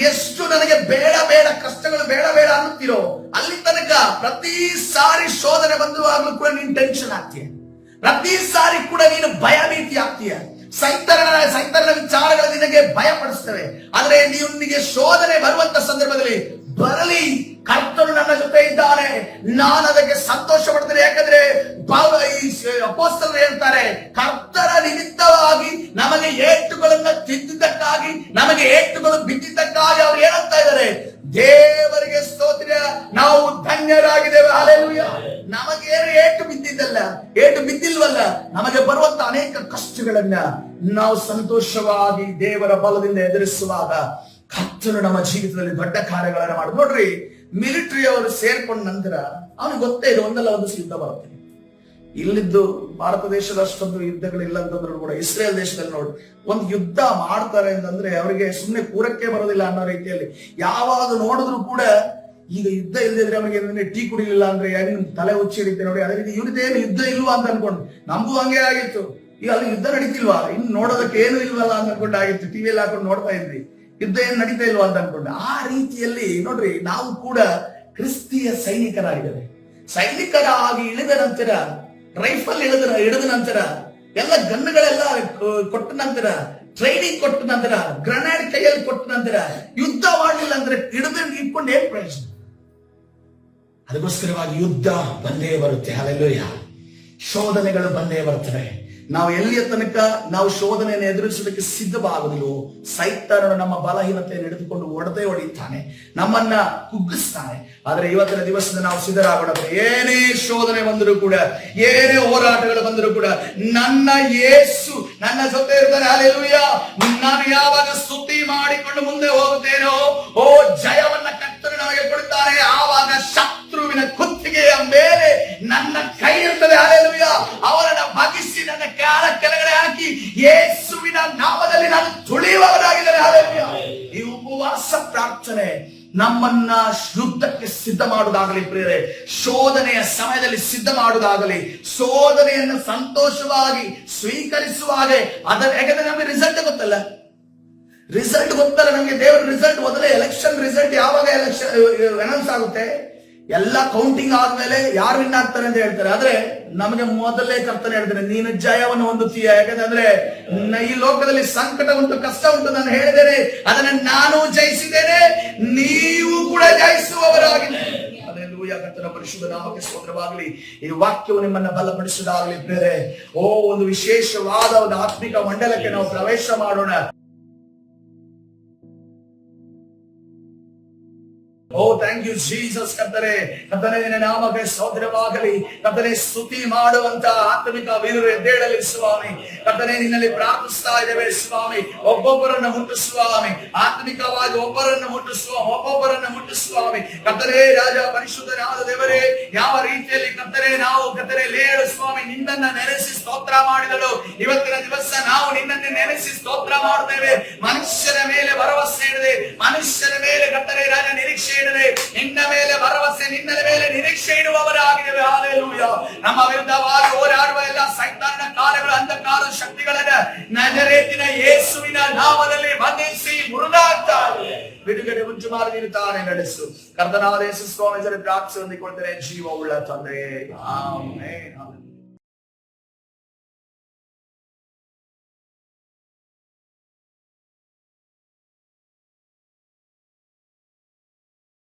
ಎಷ್ಟು ನನಗೆ ಬೇಡ ಬೇಡ ಕಷ್ಟಗಳು ಬೇಡ ಬೇಡ ಅನ್ನುತ್ತೀರೋ, ಅಲ್ಲಿ ತನಕ ಪ್ರತಿ ಸಾರಿ ಶೋಧನೆ ಬಂದುವಾಗಲೂ ಕೂಡ ನೀನು ಟೆನ್ಷನ್ ಆಗ್ತೀಯ. ಪ್ರತಿ ಸಾರಿ ಕೂಡ ನೀನು ಭಯಭೀತಿ ಆಗ್ತೀಯ. ಸೈತಾನನ ವಿಚಾರಗಳು ನಿನಗೆ ಭಯ ಪಡಿಸ್ತವೆ. ಆದ್ರೆ ನಿನಗೆ ಶೋಧನೆ ಬರುವಂತ ಸಂದರ್ಭದಲ್ಲಿ ಬರಲಿ, ಕರ್ತನು ನನ್ನ ಜೊತೆ ಇದ್ದಾನೆ, ನಾನು ಅದಕ್ಕೆ ಸಂತೋಷ ಪಡ್ತೇನೆ. ಯಾಕಂದ್ರೆ ಅಪೊಸ್ತಲರು ಹೇಳ್ತಾರೆ, ಕರ್ತರ ನಿಮಿತ್ತವಾಗಿ ನಮಗೆ ಏಟುಗಳನ್ನ ತಿದ್ದಿದ್ದಕ್ಕಾಗಿ, ನಮಗೆ ಏಟುಗಳು ಬಿದ್ದಿದ್ದಕ್ಕಾಗಿ ಅವ್ರು ಏನಂತ ಇದ್ದಾರೆ, ದೇವರಿಗೆ ಸ್ತೋತ್ರ, ನಾವು ಧನ್ಯರಾಗಿದ್ದೇವೆ. ಹಲ್ಲೆಲೂಯಾ. ನಮಗೇನು ಏಟು ಬಿದ್ದಿದ್ದಲ್ಲ, ಏಟು ಬಿದ್ದಿಲ್ವಲ್ಲ, ನಮಗೆ ಬರುವಂತ ಅನೇಕ ಕಷ್ಟಗಳನ್ನ ನಾವು ಸಂತೋಷವಾಗಿ ದೇವರ ಬಲದಿಂದ ಎದುರಿಸುವಾಗ ಕರ್ತನು ನಮ್ಮ ಜೀವಿತದಲ್ಲಿ ದೊಡ್ಡ ಕಾರ್ಯಗಳನ್ನ ಮಾಡುದು. ನೋಡ್ರಿ, ಮಿಲಿಟರಿ ಅವರು ಸೇರ್ಕೊಂಡ ನಂತರ ಅವನಿಗೆ ಗೊತ್ತೇ ಇದೆ, ಒಂದಲ್ಲ ಒಂದು ಯುದ್ಧ ಬರುತ್ತೆ. ಇಲ್ಲಿದ್ದು ಭಾರತ ದೇಶದ ಅಷ್ಟೊಂದು ಯುದ್ಧಗಳಿಲ್ಲ ಅಂತಂದ್ರು ಕೂಡ ಇಸ್ರೇಲ್ ದೇಶದಲ್ಲಿ ನೋಡಿ ಒಂದು ಯುದ್ಧ ಮಾಡ್ತಾರೆ ಅಂತಂದ್ರೆ ಅವರಿಗೆ ಸುಮ್ಮನೆ ಕೂರಕ್ಕೆ ಬರೋದಿಲ್ಲ ಅನ್ನೋ ರೀತಿಯಲ್ಲಿ ಯಾವಾಗ ನೋಡಿದ್ರು ಕೂಡ, ಈಗ ಯುದ್ಧ ಇಲ್ಲದಿದ್ರೆ ಅವನಿಗೆ ಟೀ ಕುಡಿಲಿಲ್ಲ ಅಂದ್ರೆ ಹೆಂಗ್ ತಲೆ ಹುಚ್ಚಿ ಹಿಡಿತೆ ನೋಡಿ. ಅದೇ ರೀತಿ ಇವ್ರದ್ದೇನು ಯುದ್ಧ ಇಲ್ವಾ ಅಂತ ಅನ್ಕೊಂಡು ನಮಗೂ ಹಂಗೆ ಆಗಿತ್ತು. ಈಗ ಅಲ್ಲಿ ಯುದ್ಧ ನಡೀತಿಲ್ವಾ, ಇನ್ನು ನೋಡೋದಕ್ಕೆ ಏನು ಇಲ್ವಲ್ಲ ಅಂತ ಅನ್ಕೊಂಡು ಆಗಿತ್ತು. ಟಿವಿಯಲ್ಲಿ ಹಾಕೊಂಡು ನೋಡ್ತಾ ಇದ್ವಿ, ಯುದ್ಧ ಏನು ನಡೀತಾ ಇಲ್ವಾ ಅಂತ ಅನ್ಕೊಂಡು. ಆ ರೀತಿಯಲ್ಲಿ ನೋಡ್ರಿ, ನಾವು ಕೂಡ ಕ್ರಿಸ್ತಿಯ ಸೈನಿಕರಾಗಿದ್ದೇವೆ. ಸೈನಿಕರಾಗಿ ಇಳಿದ ನಂತರ, ರೈಫಲ್ ಹಿಡಿದ ನಂತರ, ಎಲ್ಲ ಗನ್ನುಗಳೆಲ್ಲ ಕೊಟ್ಟ ನಂತರ, ಟ್ರೈನಿಂಗ್ ಕೊಟ್ಟ ನಂತರ, ಗ್ರನೇಡ್ ಕೈಯಲ್ಲಿ ಕೊಟ್ಟ ನಂತರ ಯುದ್ಧ ಮಾಡಲಿಲ್ಲ ಅಂದ್ರೆ ಇಟ್ಕೊಂಡು ಏನ್ ಪ್ರಯೋಜನ? ಅದಕ್ಕೋಸ್ಕರವಾಗಿ ಯುದ್ಧ ಬಂದೇ ಬರುತ್ತೆ. ಹಲ್ಲೆಲೂಯಾ. ಶೋಧನೆಗಳು ಬಂದೇ ಬರ್ತವೆ. ನಾವು ಎಲ್ಲಿಯ ತನಕ ನಾವು ಶೋಧನೆಯನ್ನು ಎದುರಿಸೋದಕ್ಕೆ ಸಿದ್ಧವಾಗುವುದಿಲ್ಲೋ, ಸೈತಾನನು ನಮ್ಮ ಬಲಹೀನತೆಯನ್ನು ಹಿಡಿದುಕೊಂಡು ಹೊಡೆಯುತ್ತಾನೆ, ನಮ್ಮನ್ನ ಕುಗ್ಗಿಸ್ತಾನೆ. ಆದ್ರೆ ಇವತ್ತಿನ ದಿವಸದ ನಾವು ಸಿದ್ಧರಾಗೋಣ. ಏನೇ ಶೋಧನೆ ಬಂದರೂ ಕೂಡ, ಏನೇ ಹೋರಾಟಗಳು ಬಂದರೂ ಕೂಡ, ನನ್ನ ಯೇಸು ನನ್ನ ಜೊತೆ ಇರ್ತಾನೆ. ಹಲ್ಲೆಲೂಯಾ. ನಾನು ಯಾವಾಗ ಸ್ತುತಿ ಮಾಡಿಕೊಂಡು ಮುಂದೆ ಹೋಗುತ್ತೇನೋ, ಓ ಜಯವನ್ನ ಕರ್ತನು ನಮಗೆ ಕೊಡುತ್ತಾನೆ. ಆವಾಗ ಶತ್ರುವಿನ ಕುತ್ತಿಗೆಯ ಮೇಲೆ ನನ್ನ ಕೈ ಇರ್ತದೆ. ಹಲ್ಲೆಲೂಯಾ. ಅವರನ್ನ ಬಗ್ಗಿಸಿ ನನ್ನ ಕಾಲ ಕೆಳಗಡೆ ಹಾಕಿ ಯೇಸುವಿನ ನಾಮದಲ್ಲಿ ನಾನು ತುಳಿಯುವವನಾಗಿದ್ದೇನೆ. ಹಲ್ಲೆಲೂಯಾ. ಈ ಉಪವಾಸ ಪ್ರಾರ್ಥನೆ ನಮ್ಮನ್ನ ಯುದ್ಧಕ್ಕೆ ಸಿದ್ಧ ಮಾಡುವುದಾಗಲಿ ಪ್ರಿಯರೇ, ಶೋಧನೆಯ ಸಮಯದಲ್ಲಿ ಸಿದ್ಧ ಮಾಡುವುದಾಗಲಿ, ಶೋಧನೆಯನ್ನು ಸಂತೋಷವಾಗಿ ಸ್ವೀಕರಿಸುವಾಗೆ ಯಾಕಂದ್ರೆ ನಮಗೆ ರಿಸಲ್ಟ್ ಗೊತ್ತಲ್ಲ ನಮಗೆ. ದೇವರ ರಿಸಲ್ಟ್ ಮೊದಲೇ ಎಲೆಕ್ಷನ್ ರಿಸಲ್ಟ್ ಯಾವಾಗ ಅನೌನ್ಸ್ ಆಗುತ್ತೆ, ಎಲ್ಲ ಕೌಂಟಿಂಗ್ ಆದ್ಮೇಲೆ ಯಾರು ವಿನ್ ಆಗ್ತಾರೆ ಅಂತ ಹೇಳ್ತಾರೆ. ಆದ್ರೆ ನಮಗೆ ಮೊದಲೇ ಕರ್ತನೆ ಹೇಳ್ತಾರೆ, ನೀನು ಜಯವನ್ನು ಹೊಂದುತ್ತೀಯ. ಯಾಕಂದ್ರೆ ಈ ಲೋಕದಲ್ಲಿ ಸಂಕಟ ಉಂಟು, ಕಷ್ಟ ಉಂಟು, ನಾನು ಹೇಳಿದ್ದೇನೆ, ಅದನ್ನ ನಾನು ಜಯಿಸಿದ್ದೇನೆ, ನೀವು ಕೂಡ ಜಯಿಸುವವರಾಗಿದ್ದೀರಿ. ಹಲ್ಲೆಲೂಯಾ. ಕರ್ತನ ಪರಿಶುದ್ಧ ನಾಮಕ್ಕೆ ಸ್ತೋತ್ರವಾಗಲಿ. ಈ ವಾಕ್ಯವು ನಿಮ್ಮನ್ನ ಬಲಪಡಿಸುವುದಾಗಲಿ ಪ್ರಿಯರೇ. ಒಂದು ವಿಶೇಷವಾದ ಒಂದು ಆತ್ಮಿಕ ಮಂಡಲಕ್ಕೆ ನಾವು ಪ್ರವೇಶ ಮಾಡೋಣ. ಓ ಥ್ಯಾಂಕ್ ಯು ಜೀಸಸ್. ಕರ್ತನೆ ನಿನ್ನ ನಾಮಕ್ಕೆ ಸ್ತೋತ್ರವಾಗಲಿ. ಕರ್ತನೆ ಸ್ತುತಿ ಮಾಡುವಂತ ಆತ್ಮಿಕ ವೀರರು ಎದ್ದೇಳಲಿ ಸ್ವಾಮಿ. ಕರ್ತನೆ ನಿನ್ನಲ್ಲಿ ಪ್ರಾರ್ಥಿಸ್ತಾ ಇದ್ದೇವೆ ಸ್ವಾಮಿ. ಒಬ್ಬೊಬ್ಬರನ್ನು ಮುಟ್ಟು ಸ್ವಾಮಿ, ಆತ್ಮಿಕವಾಗಿ ಒಬ್ಬರನ್ನು ಮುಟ್ಟು ಸ್ವಾಮಿ. ಕರ್ತನೆ ರಾಜ ಪರಿಶುದ್ಧನಾದ ದೇವರೇ, ಯಾವ ರೀತಿಯಲ್ಲಿ ಕರ್ತನೆ ನಾವು ಲೇಳು ಸ್ವಾಮಿ ನಿನ್ನನ್ನ ನೆನೆಸಿ ಸ್ತೋತ್ರ ಮಾಡಿದಳು, ಇವತ್ತಿನ ದಿವಸ ನಾವು ನಿನ್ನನ್ನೇ ನೆನೆಸಿ ಸ್ತೋತ್ರ ಮಾಡುತ್ತೇವೆ. ಮನುಷ್ಯರ ಮೇಲೆ ಭರವಸೆ ಇಡದೆ, ಮನುಷ್ಯರ ಮೇಲೆ ಕರ್ತನೆ ರಾಜ ನಿರೀಕ್ಷೆ ಇಡದೆ, ನಿನ್ನ ಮೇಲೆ ಭರವಸೆ, ನಿನ್ನ ಮೇಲೆ ನಿರೀಕ್ಷೆ ಇಡುವವರಾಗಿದ್ದೇವೆ. ಹಲ್ಲೆಲೂಯಾ. ನಮ್ಮ ವಿರುದ್ಧವಾಗಿ ಹೋರಾಡುವ ಎಲ್ಲ ಸೈತಾನನ ಕಾರ್ಯಗಳು, ಅಂಧಕಾರ ಶಕ್ತಿಗಳನ್ನ ನಜರೇತಿನ ಯೇಸು ಯೇಸುವಿನ ನಾಮದಲ್ಲಿ ಬಂಧಿಸಿ ಮುರುಗಾಗ್ತಾರೆ. ಬಿಡುಗಡೆ ಉಂಟು ಮಾಡಿ ನೀನು ತಾನೇ ನಡೆಸು. ಕರ್ತನಾದ ಯೇಸು ಸ್ವಾಮಿ ಪ್ರಾರ್ಥನೆ ಹೊಂದಿಕೊಳ್ತಾರೆ ಜೀವ ಉಳ್ಳ ತಂದೆಯೇ. ಆಮೆನ್.